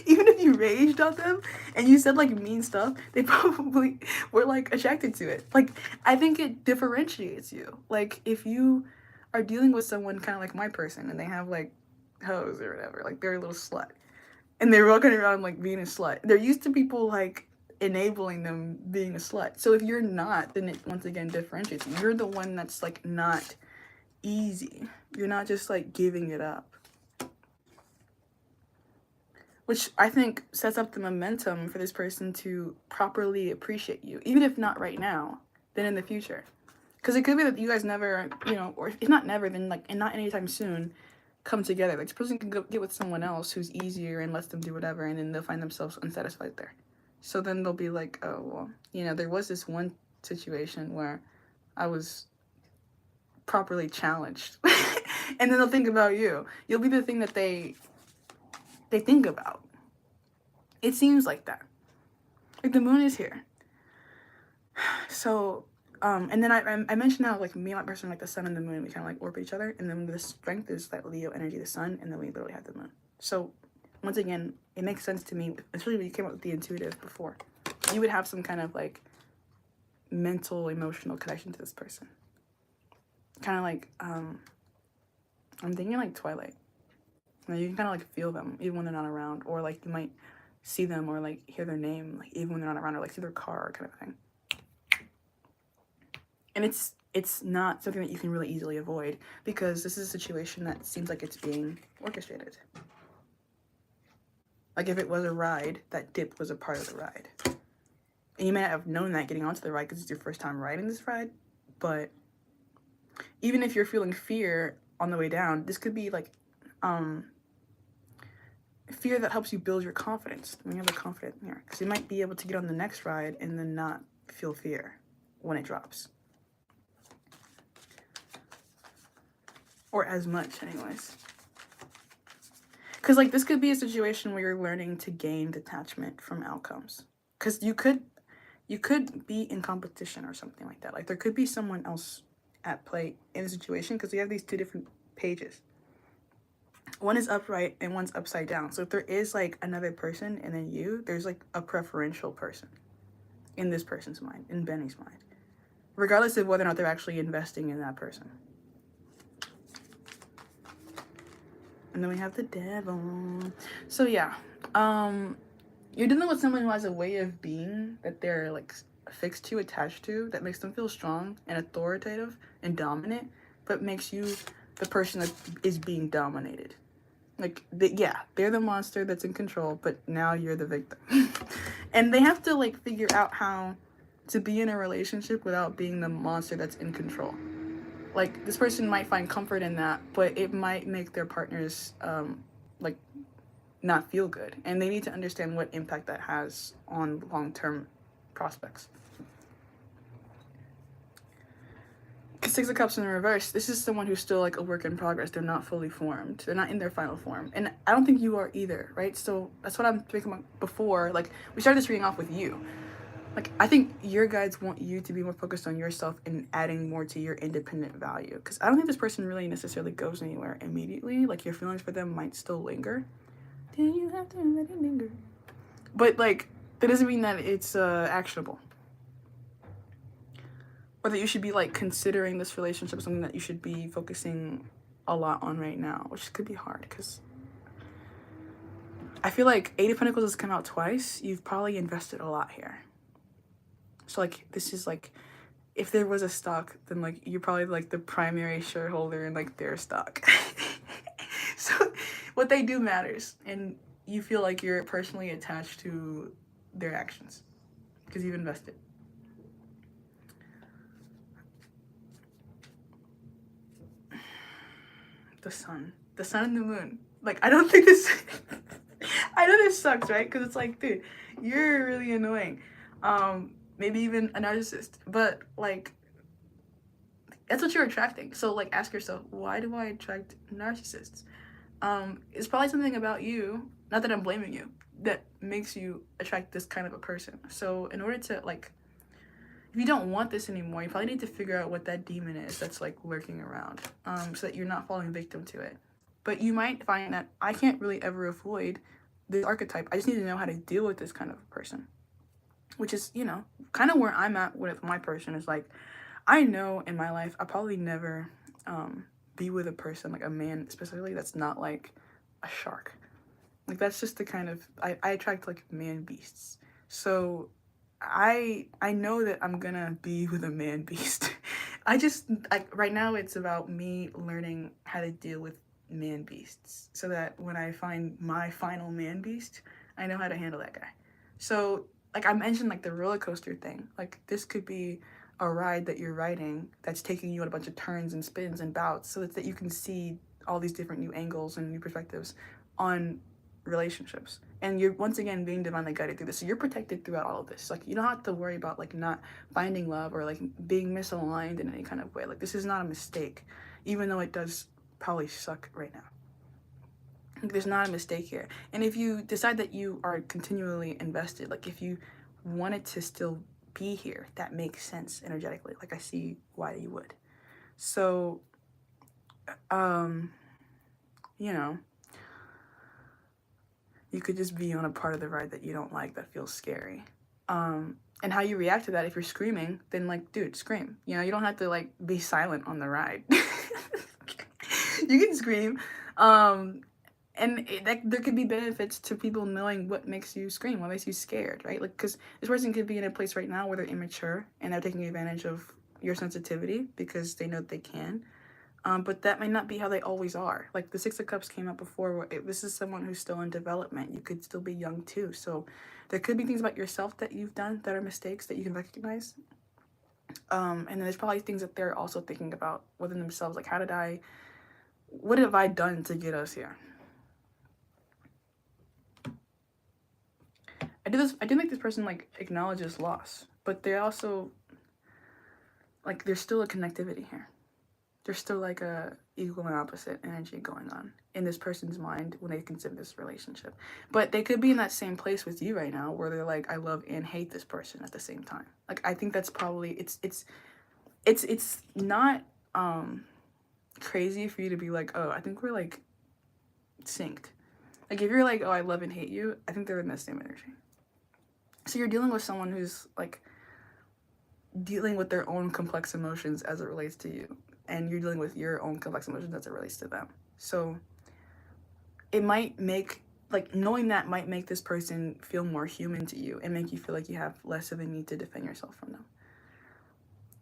even if you raged on them and you said like mean stuff, they probably were like attracted to it. Like, I think it differentiates you. Like, if you are dealing with someone kind of like my person and they have like hoes or whatever, like they're a little slut and they're walking around like being a slut, they're used to people like enabling them being a slut. So if you're not, then it once again differentiates you. You're the one that's like not easy. You're not just like giving it up, which I think sets up the momentum for this person to properly appreciate you, even if not right now, then in the future. Because it could be that you guys never, you know, or if not never, then like, and not anytime soon, come together. Like, this person can go get with someone else who's easier and lets them do whatever, and then they'll find themselves unsatisfied there. So then they'll be like, oh, well, you know, there was this one situation where I was properly challenged. And then they'll think about you. You'll be the thing that they think about. It seems like that. Like, the moon is here. So, and then I mentioned how like me and my person, like the sun and the moon, we kind of like orbit each other. And then the strength is that Leo energy, the sun, and then we literally have the moon. So once again, it makes sense to me, especially when you came up with the intuitive before. You would have some kind of like mental, emotional connection to this person. Kind of like, I'm thinking like Twilight. You know, you can kind of like feel them even when they're not around, or like you might see them or like hear their name like even when they're not around, or like see their car kind of thing. And it's not something that you can really easily avoid, because this is a situation that seems like it's being orchestrated. Like, if it was a ride, that dip was a part of the ride. And you may not have known that getting onto the ride because it's your first time riding this ride, but even if you're feeling fear on the way down, this could be like fear that helps you build your confidence when you have the confidence here, because you might be able to get on the next ride and then not feel fear when it drops, or as much anyways. Because like, this could be a situation where you're learning to gain detachment from outcomes, because you could be in competition or something like that. Like, there could be someone else at play in the situation, because we have these two different pages. One is upright and one's upside down. So if there is like another person and then you, there's like a preferential person in this person's mind, in Benny's mind, regardless of whether or not they're actually investing in that person. And then we have the devil. So yeah, you're dealing with someone who has a way of being that they're like affixed to, attached to, that makes them feel strong and authoritative and dominant, but makes you the person that is being dominated. Like, they're the monster that's in control, but now you're the victim. And they have to like figure out how to be in a relationship without being the monster that's in control. Like, this person might find comfort in that, but it might make their partners like not feel good, and they need to understand what impact that has on long-term prospects. Six of Cups in reverse, this is someone who's still like a work in progress. They're not fully formed. They're not in their final form. And I don't think you are either, right? So that's what I'm thinking about before. Like, we started this reading off with you. Like, I think your guides want you to be more focused on yourself and adding more to your independent value. Because I don't think this person really necessarily goes anywhere immediately. Like, your feelings for them might still linger. Do you have to let it linger? But like, that doesn't mean that it's actionable. Or that you should be like considering this relationship something that you should be focusing a lot on right now, which could be hard, because I feel like Eight of Pentacles has come out twice. You've probably invested a lot here. So like this is like, if there was a stock, then like you're probably like the primary shareholder in like their stock. So what they do matters, and you feel like you're personally attached to their actions because you've invested. The sun and the moon. Like, I don't think this I know this sucks, right? Because it's like, dude, you're really annoying. Maybe even a narcissist, but like that's what you're attracting. So like ask yourself, why do I attract narcissists? It's probably something about you, not that I'm blaming you, that makes you attract this kind of a person. So in order to like, if you don't want this anymore, you probably need to figure out what that demon is that's like lurking around, so that you're not falling victim to it. But you might find that I can't really ever avoid this archetype. I just need to know how to deal with this kind of person, which is, you know, kind of where I'm at with my person. Is like, I know in my life I'll probably never be with a person, like a man specifically, that's not like a shark. Like that's just the kind of, I attract like man beasts. So I know that I'm gonna be with a man beast. I just, like right now it's about me learning how to deal with man beasts so that when I find my final man beast, I know how to handle that guy. So like I mentioned, like the roller coaster thing, like this could be a ride that you're riding that's taking you on a bunch of turns and spins and bouts so that you can see all these different new angles and new perspectives on relationships. And you're once again being divinely guided through this, so you're protected throughout all of this. Like you don't have to worry about like not finding love or like being misaligned in any kind of way. Like this is not a mistake, even though it does probably suck right now. Like, there's not a mistake here. And if you decide that you are continually invested, like if you wanted to still be here, that makes sense energetically. Like I see why you would. So you know, you could just be on a part of the ride that you don't like, that feels scary. And how you react to that, if you're screaming, then like, dude, scream. You know, you don't have to like be silent on the ride. You can scream. And there could be benefits to people knowing what makes you scream, what makes you scared, right? Like, because this person could be in a place right now where they're immature and they're taking advantage of your sensitivity because they know that they can. But that might not be how they always are. Like the Six of Cups came up before. This is someone who's still in development. You could still be young too. So there could be things about yourself that you've done that are mistakes that you can recognize. And then there's probably things that they're also thinking about within themselves. Like, what have I done to get us here? I do think this person like acknowledges loss, but they also, like, there's still a connectivity here. There's still like a equal and opposite energy going on in this person's mind when they consider this relationship. But they could be in that same place with you right now where they're like, I love and hate this person at the same time. Like, I think that's probably, it's not crazy for you to be like, oh, I think we're like synced. Like if you're like, oh, I love and hate you, I think they're in the same energy. So you're dealing with someone who's like dealing with their own complex emotions as it relates to you, and you're dealing with your own complex emotions as it relates to them. So it might make, like, knowing that might make this person feel more human to you and make you feel like you have less of a need to defend yourself from them.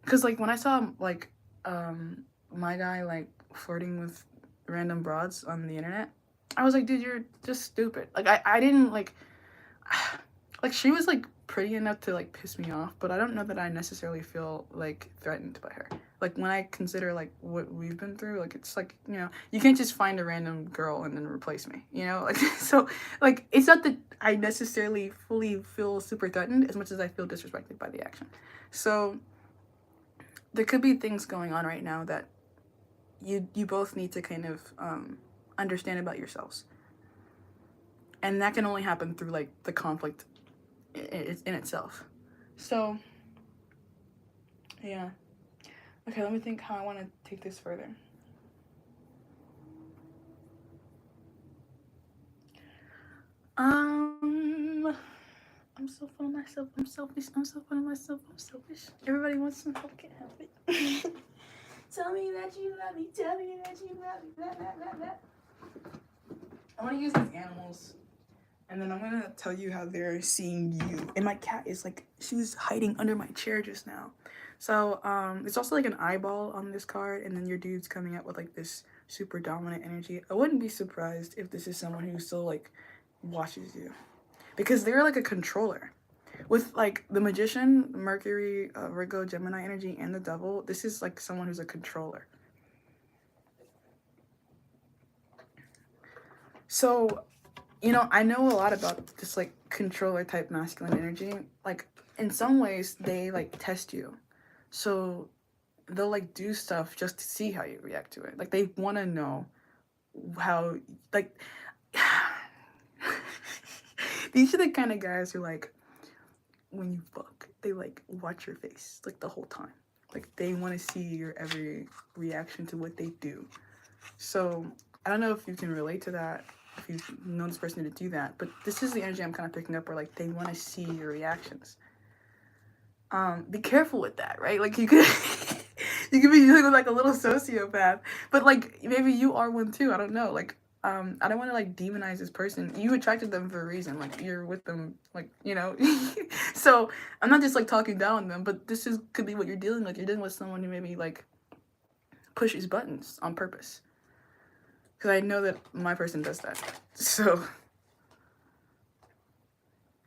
Because like when I saw like my guy like flirting with random broads on the internet, I was like, dude, you're just stupid. Like I didn't like like she was like pretty enough to like piss me off, but I don't know that I necessarily feel like threatened by her. Like when I consider like what we've been through, like it's like, you know, you can't just find a random girl and then replace me, you know? Like so like it's not that I necessarily fully feel super threatened as much as I feel disrespected by the action. So there could be things going on right now that you both need to kind of understand about yourselves. And that can only happen through like the conflict in itself. So yeah. Okay, let me think how I want to take this further. I'm so fun of myself. I'm selfish. I'm so fun of myself. I'm selfish. Everybody wants some help. Can't help it. Tell me that you love me. Tell me that you love me. Blah, blah, blah, blah. I want to use these animals And then I'm gonna tell you how they're seeing you. And my cat is like, she's hiding under my chair just now. So it's also like an eyeball on this card, and then your dude's coming out with like this super dominant energy. I wouldn't be surprised if this is someone who still like watches you, because they're like a controller. With like the Magician, Mercury, Virgo, Gemini energy, and the Devil, this is like someone who's a controller. So, you know, I know a lot about this like controller type masculine energy. Like in some ways they like test you. So they'll like do stuff just to see how you react to it. Like they want to know how, like these are the kind of guys who like when you fuck, they like watch your face like the whole time. Like they want to see your every reaction to what they do. So I don't know if you can relate to that, if you've known this person to do that, but this is the energy I'm kind of picking up where like they want to see your reactions. Be careful with that, right? Like you could you could be dealing like a little sociopath, but like maybe you are one too. I don't know. Like I don't want to like demonize this person. You attracted them for a reason. Like you're with them, like, you know. So I'm not just like talking down on them, but this is could be what you're dealing with. You're dealing with someone who maybe like pushes buttons on purpose. Because I know that my person does that. So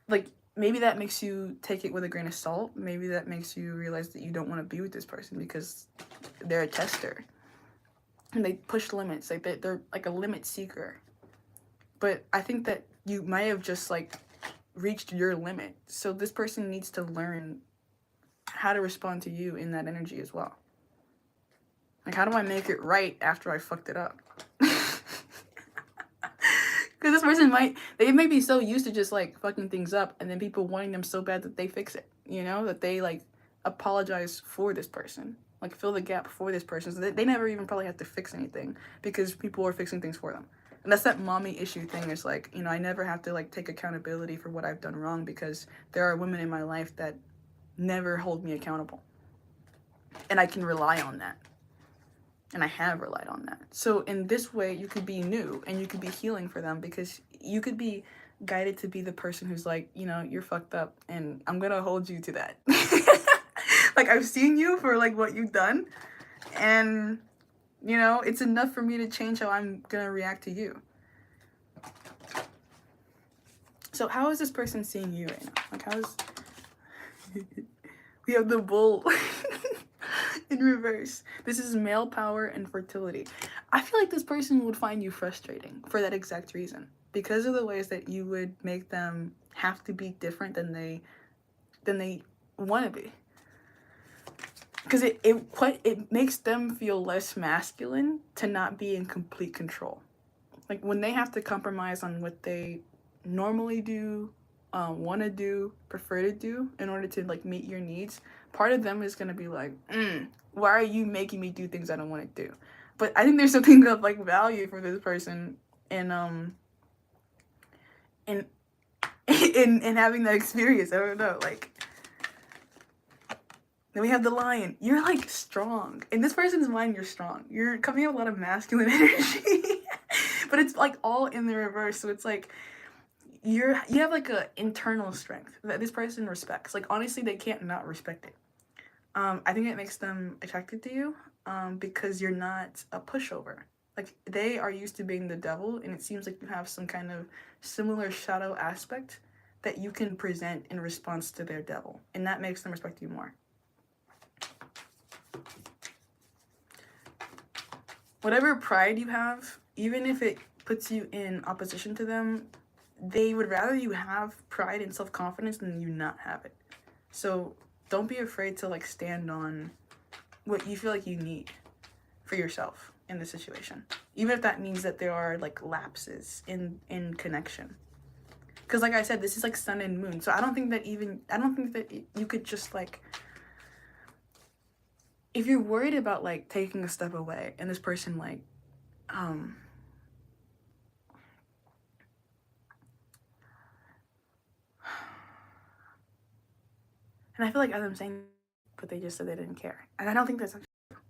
like maybe that makes you take it with a grain of salt. Maybe that makes you realize that you don't want to be with this person because they're a tester. And they push limits. Like they're like a limit seeker. But I think that you might have just like reached your limit. So this person needs to learn how to respond to you in that energy as well. Like, how do I make it right after I fucked it up? Because this person they may be so used to just like fucking things up and then people wanting them so bad that they fix it, you know, that they like apologize for this person, like fill the gap for this person. So they never even probably have to fix anything because people are fixing things for them. And that's that mommy issue thing. Is like, you know, I never have to like take accountability for what I've done wrong because there are women in my life that never hold me accountable. And I can rely on that. And I have relied on that. So in this way, you could be new and you could be healing for them because you could be guided to be the person who's like, you know, you're fucked up and I'm gonna hold you to that. Like I've seen you for like what you've done, and you know, it's enough for me to change how I'm gonna react to you. So how is this person seeing you right now? Like how's we have the bull in reverse. This is male power and fertility. I feel like this person would find you frustrating for that exact reason. Because of the ways that you would make them have to be different than they want to be. Because it makes them feel less masculine to not be in complete control. Like when they have to compromise on what they normally do, want to do, prefer to do in order to like meet your needs, part of them is going to be like, why are you making me do things I don't want to do? But I think there's something of like value for this person in in having that experience. I don't know, like. Then we have the Lion. You're like strong. In this person's mind, you're strong. You're coming out a lot of masculine energy. But it's like all in the reverse. So it's like you have like a internal strength that this person respects. Like honestly, they can't not respect it. I think it makes them attracted to you because you're not a pushover. Like they are used to being the devil, and it seems like you have some kind of similar shadow aspect that you can present in response to their devil, and that makes them respect you more. Whatever pride you have, even if it puts you in opposition to them, they would rather you have pride and self-confidence than you not have it. So don't be afraid to like stand on what you feel like you need for yourself in this situation, even if that means that there are like lapses in connection. Because like I said, this is like sun and moon, so I don't think that you could just like, if you're worried about like taking a step away and this person like and I feel like as I'm saying, but they just said they didn't care, and I don't think that's actually true.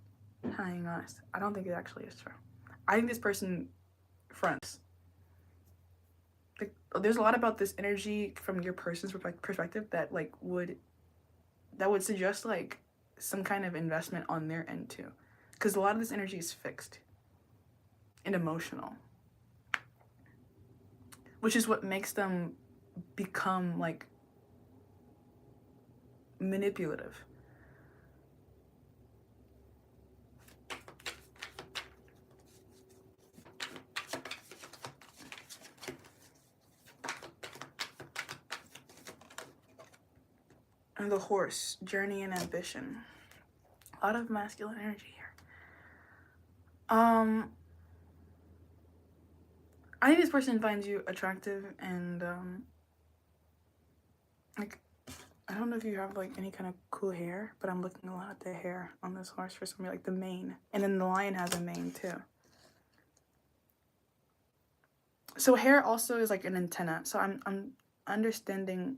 I'm being honest, I don't think it actually is true. I think this person fronts. Like there's a lot about this energy from your person's perspective that like would suggest like some kind of investment on their end too, because a lot of this energy is fixed and emotional, which is what makes them become like manipulative. And the horse, journey and ambition. A lot of masculine energy here. I think this person finds you attractive and like, I don't know if you have like any kind of cool hair, but I'm looking a lot at the hair on this horse for somebody, like the mane. And then the lion has a mane too. So hair also is like an antenna. So I'm understanding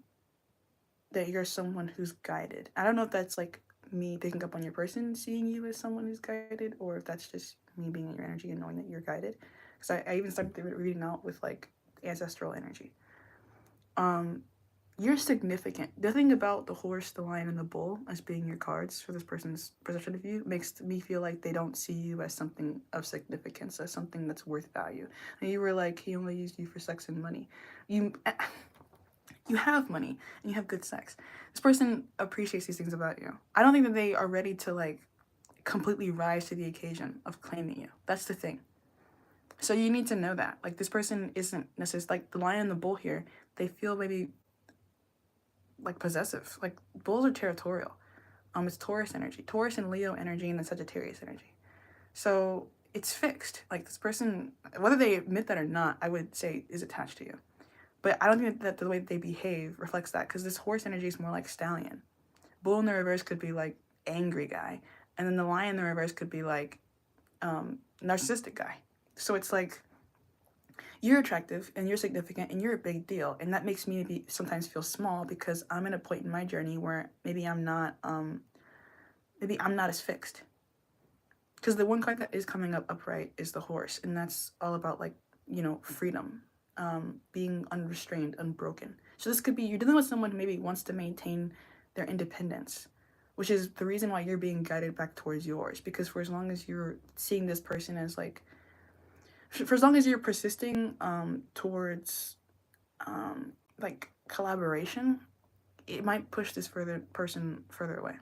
that you're someone who's guided. I don't know if that's like me picking up on your person, seeing you as someone who's guided, or if that's just me being in your energy and knowing that you're guided. Because I even started reading out with like ancestral energy. You're significant. The thing about the horse, the lion, and the bull as being your cards for this person's perception of you makes me feel like they don't see you as something of significance, as something that's worth value. And you were like, he only used you for sex and money. You have money and you have good sex. This person appreciates these things about you. I don't think that they are ready to like completely rise to the occasion of claiming you. That's the thing. So you need to know that. Like, this person isn't necessarily, like the lion and the bull here, they feel maybe like possessive. Like, bulls are territorial. It's Taurus energy. Taurus and Leo energy and the Sagittarius energy. So it's fixed. Like, this person, whether they admit that or not, I would say is attached to you. But I don't think that the way that they behave reflects that, because this horse energy is more like stallion. Bull in the reverse could be like angry guy. And then the lion in the reverse could be like narcissistic guy. So it's like, you're attractive and you're significant and you're a big deal. And that makes me sometimes feel small, because I'm at a point in my journey where maybe I'm not as fixed. Because the one card that is coming up upright is the horse. And that's all about like, you know, freedom, being unrestrained, unbroken. So this could be, you're dealing with someone who maybe wants to maintain their independence, which is the reason why you're being guided back towards yours. Because for as long as you're seeing this person as like, for as long as you're persisting towards like collaboration, it might push this person further away.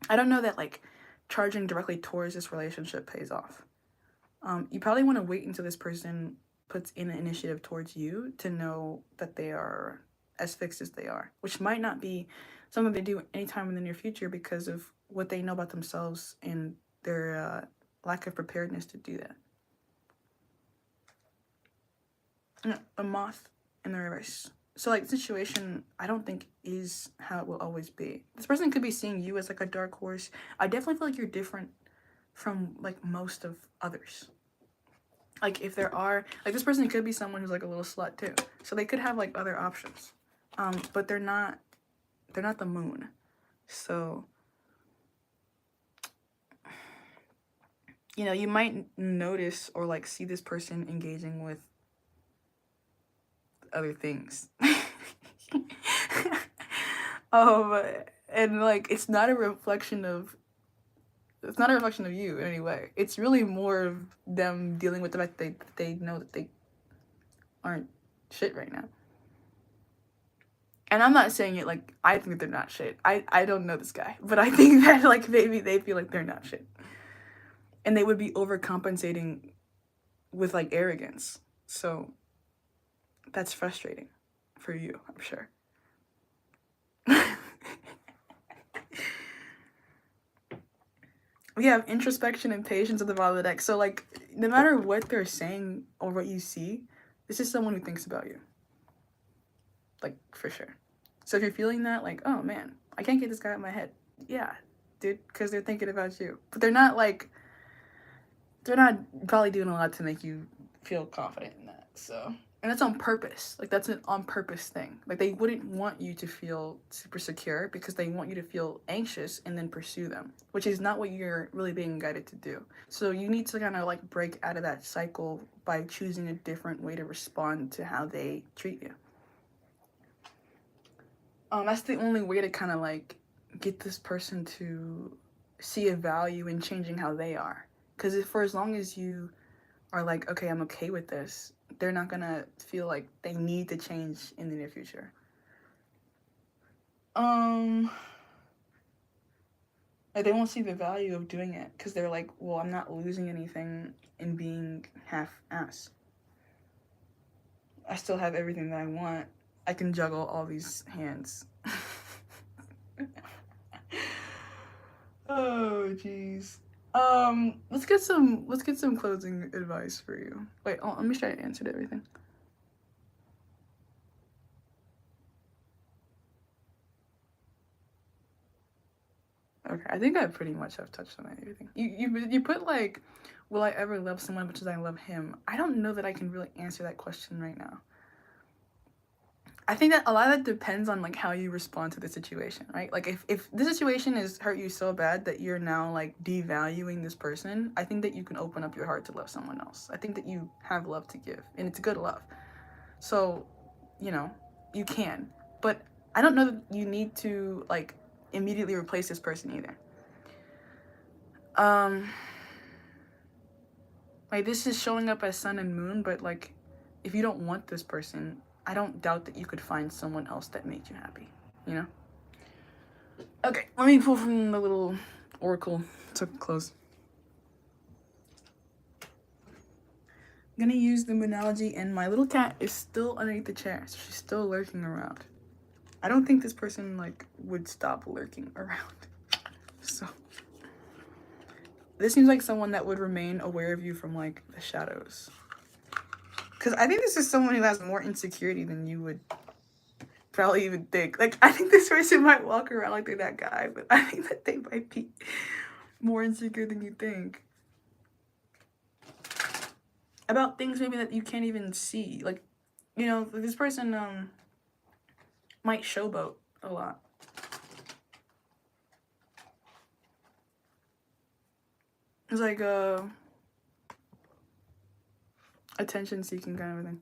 I don't know that like charging directly towards this relationship pays off. You probably want to wait until this person puts in an initiative towards you to know that they are as fixed as they are, which might not be something they do anytime in the near future because of what they know about themselves and their lack of preparedness to do that. A moth in the reverse. So like, the situation, I don't think is how it will always be. This person could be seeing you as like a dark horse. I definitely feel like you're different from like most of others. Like, if there are, like, this person could be someone who's like a little slut too. So they could have like other options. But they're not the moon. So, you know, you might notice or like see this person engaging with other things. And like, it's not a reflection of you in any way. It's really more of them dealing with the fact that they know that they aren't shit right now. And I'm not saying it like I think they're not shit. I don't know this guy, but I think that like maybe they feel like they're not shit. And they would be overcompensating with like arrogance. So that's frustrating for you, I'm sure. We have introspection and patience at the bottom of the deck. So like, no matter what they're saying or what you see, this is someone who thinks about you. Like, for sure. So if you're feeling that, like, oh man, I can't get this guy out of my head. Yeah, dude, because they're thinking about you. But they're not probably doing a lot to make you feel confident in that. So And that's on purpose. Like, that's an on purpose thing. Like, they wouldn't want you to feel super secure because they want you to feel anxious and then pursue them, which is not what you're really being guided to do. So you need to kind of like break out of that cycle by choosing a different way to respond to how they treat you. That's the only way to kind of like get this person to see a value in changing how they are. Because if for as long as you are like, okay, I'm okay with this, they're not gonna feel like they need to change in the near future. Like, they won't see the value of doing it because they're like, well, I'm not losing anything in being half-ass. I still have everything that I want. I can juggle all these hands. Oh, jeez. Let's get some closing advice for you. Wait, let me try to answer to everything. Okay, I think I pretty much have touched on everything. You put like, will I ever love someone much as I love him? I don't know that I can really answer that question right now. I think that a lot of that depends on like how you respond to the situation, right? Like if the situation has hurt you so bad that you're now like devaluing this person, I think that you can open up your heart to love someone else. I think that you have love to give, and it's good love. So, you know, you can. But I don't know that you need to like immediately replace this person either. Like, this is showing up as sun and moon, but like if you don't want this person, I don't doubt that you could find someone else that made you happy, you know? Okay, let me pull from the little oracle to close. I'm gonna use the moonology, and my little cat is still underneath the chair, so she's still lurking around. I don't think this person like would stop lurking around. So this seems like someone that would remain aware of you from like the shadows. Because I think this is someone who has more insecurity than you would probably even think. Like, I think this person might walk around like they're that guy, but I think that they might be more insecure than you think. About things maybe that you can't even see. Like, you know, this person might showboat a lot. It's like attention seeking kind of a thing.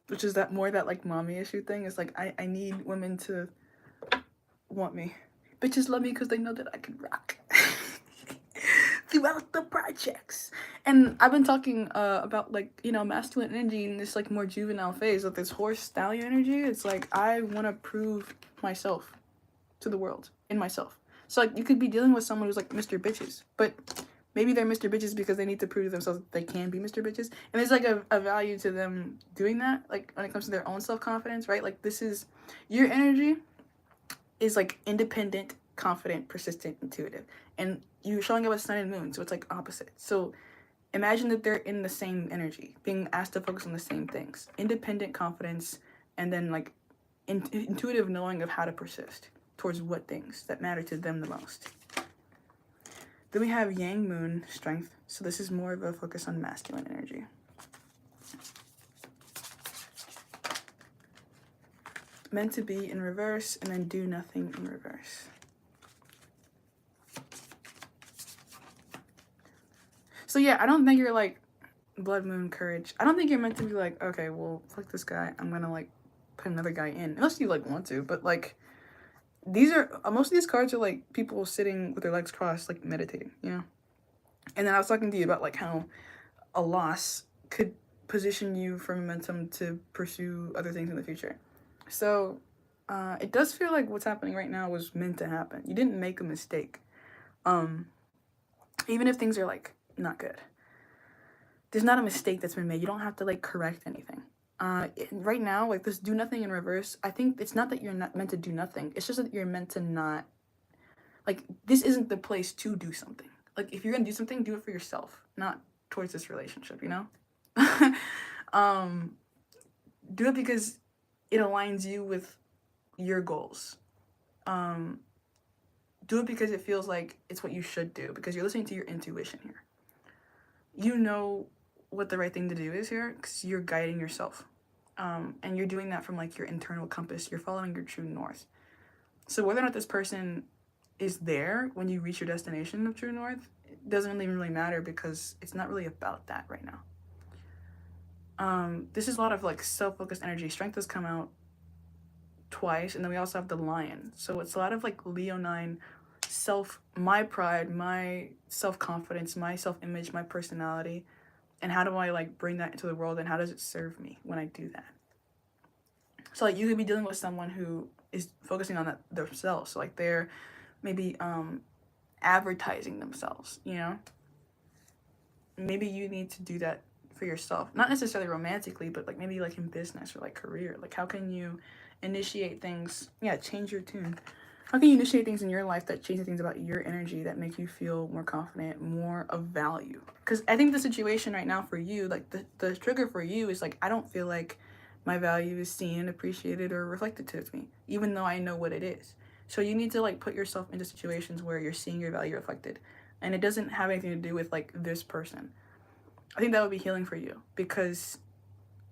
Which is that more that like mommy issue thing. It's like I need women to want me. Bitches love me because they know that I can rock throughout the projects. And I've been talking about like, you know, masculine energy in this like more juvenile phase of this horse stallion energy. It's like I want to prove myself to the world in myself. So like you could be dealing with someone who's like Mr. Bitches, but maybe they're Mr. Bitches because they need to prove to themselves that they can be Mr. Bitches. And there's like a value to them doing that, like when it comes to their own self-confidence, right? Like this is your energy is like independent, confident, persistent, intuitive. And you showing up as sun and moon, so it's like opposite. So imagine that they're in the same energy, being asked to focus on the same things. Independent confidence, and then like intuitive knowing of how to persist towards what things that matter to them the most. Then we have yang moon strength. So this is more of a focus on masculine energy. Meant to be in reverse, and then do nothing in reverse. So yeah, I don't think you're like blood moon courage. I don't think you're meant to be like, okay, well, fuck this guy, I'm gonna like put another guy in, unless you like want to. But like these are most of these cards are like people sitting with their legs crossed, like meditating, you know. And then I was talking to you about like how a loss could position you for momentum to pursue other things in the future. So it does feel like what's happening right now was meant to happen. You didn't make a mistake. Even if things are like not good, there's not a mistake that's been made. You don't have to like correct anything. Right now, like this do nothing in reverse, I think it's not that you're not meant to do nothing. It's just that you're meant to not, like, this isn't the place to do something. Like, if you're gonna do something, do it for yourself, not towards this relationship, you know? Do it because it aligns you with your goals. Do it because it feels like it's what you should do, because you're listening to your intuition here. you know what the right thing to do is here because you're guiding yourself. And you're doing that from like your internal compass. You're following your true north. So whether or not this person is there when you reach your destination of true north, it doesn't really matter because it's not really about that right now. This is a lot of like self-focused energy. Strength has come out twice, and then we also have the lion. So it's a lot of like Leonine my pride, my self-confidence, my self-image, my personality, and how do I like bring that into the world, and how does it serve me when I do that? So like you could be dealing with someone who is focusing on that themselves. So like they're maybe advertising themselves, you know? Maybe you need to do that for yourself. Not necessarily romantically, but like maybe like in business or like career. Like how can you initiate things, change your tune. How can you initiate things in your life that change things about your energy that make you feel more confident, more of value? Because I think the situation right now for you, like the trigger for you is like, I don't feel like my value is seen, appreciated, or reflected to me, even though I know what it is. So you need to like put yourself into situations where you're seeing your value reflected. And it doesn't have anything to do with like this person. I think that would be healing for you because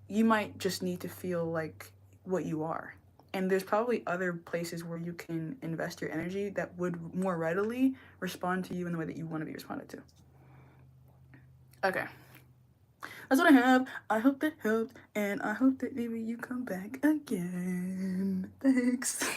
you might just need to feel like what you are. And there's probably other places where you can invest your energy that would more readily respond to you in the way that you want to be responded to. Okay. That's what I have. I hope that helped. And I hope that maybe you come back again. Thanks.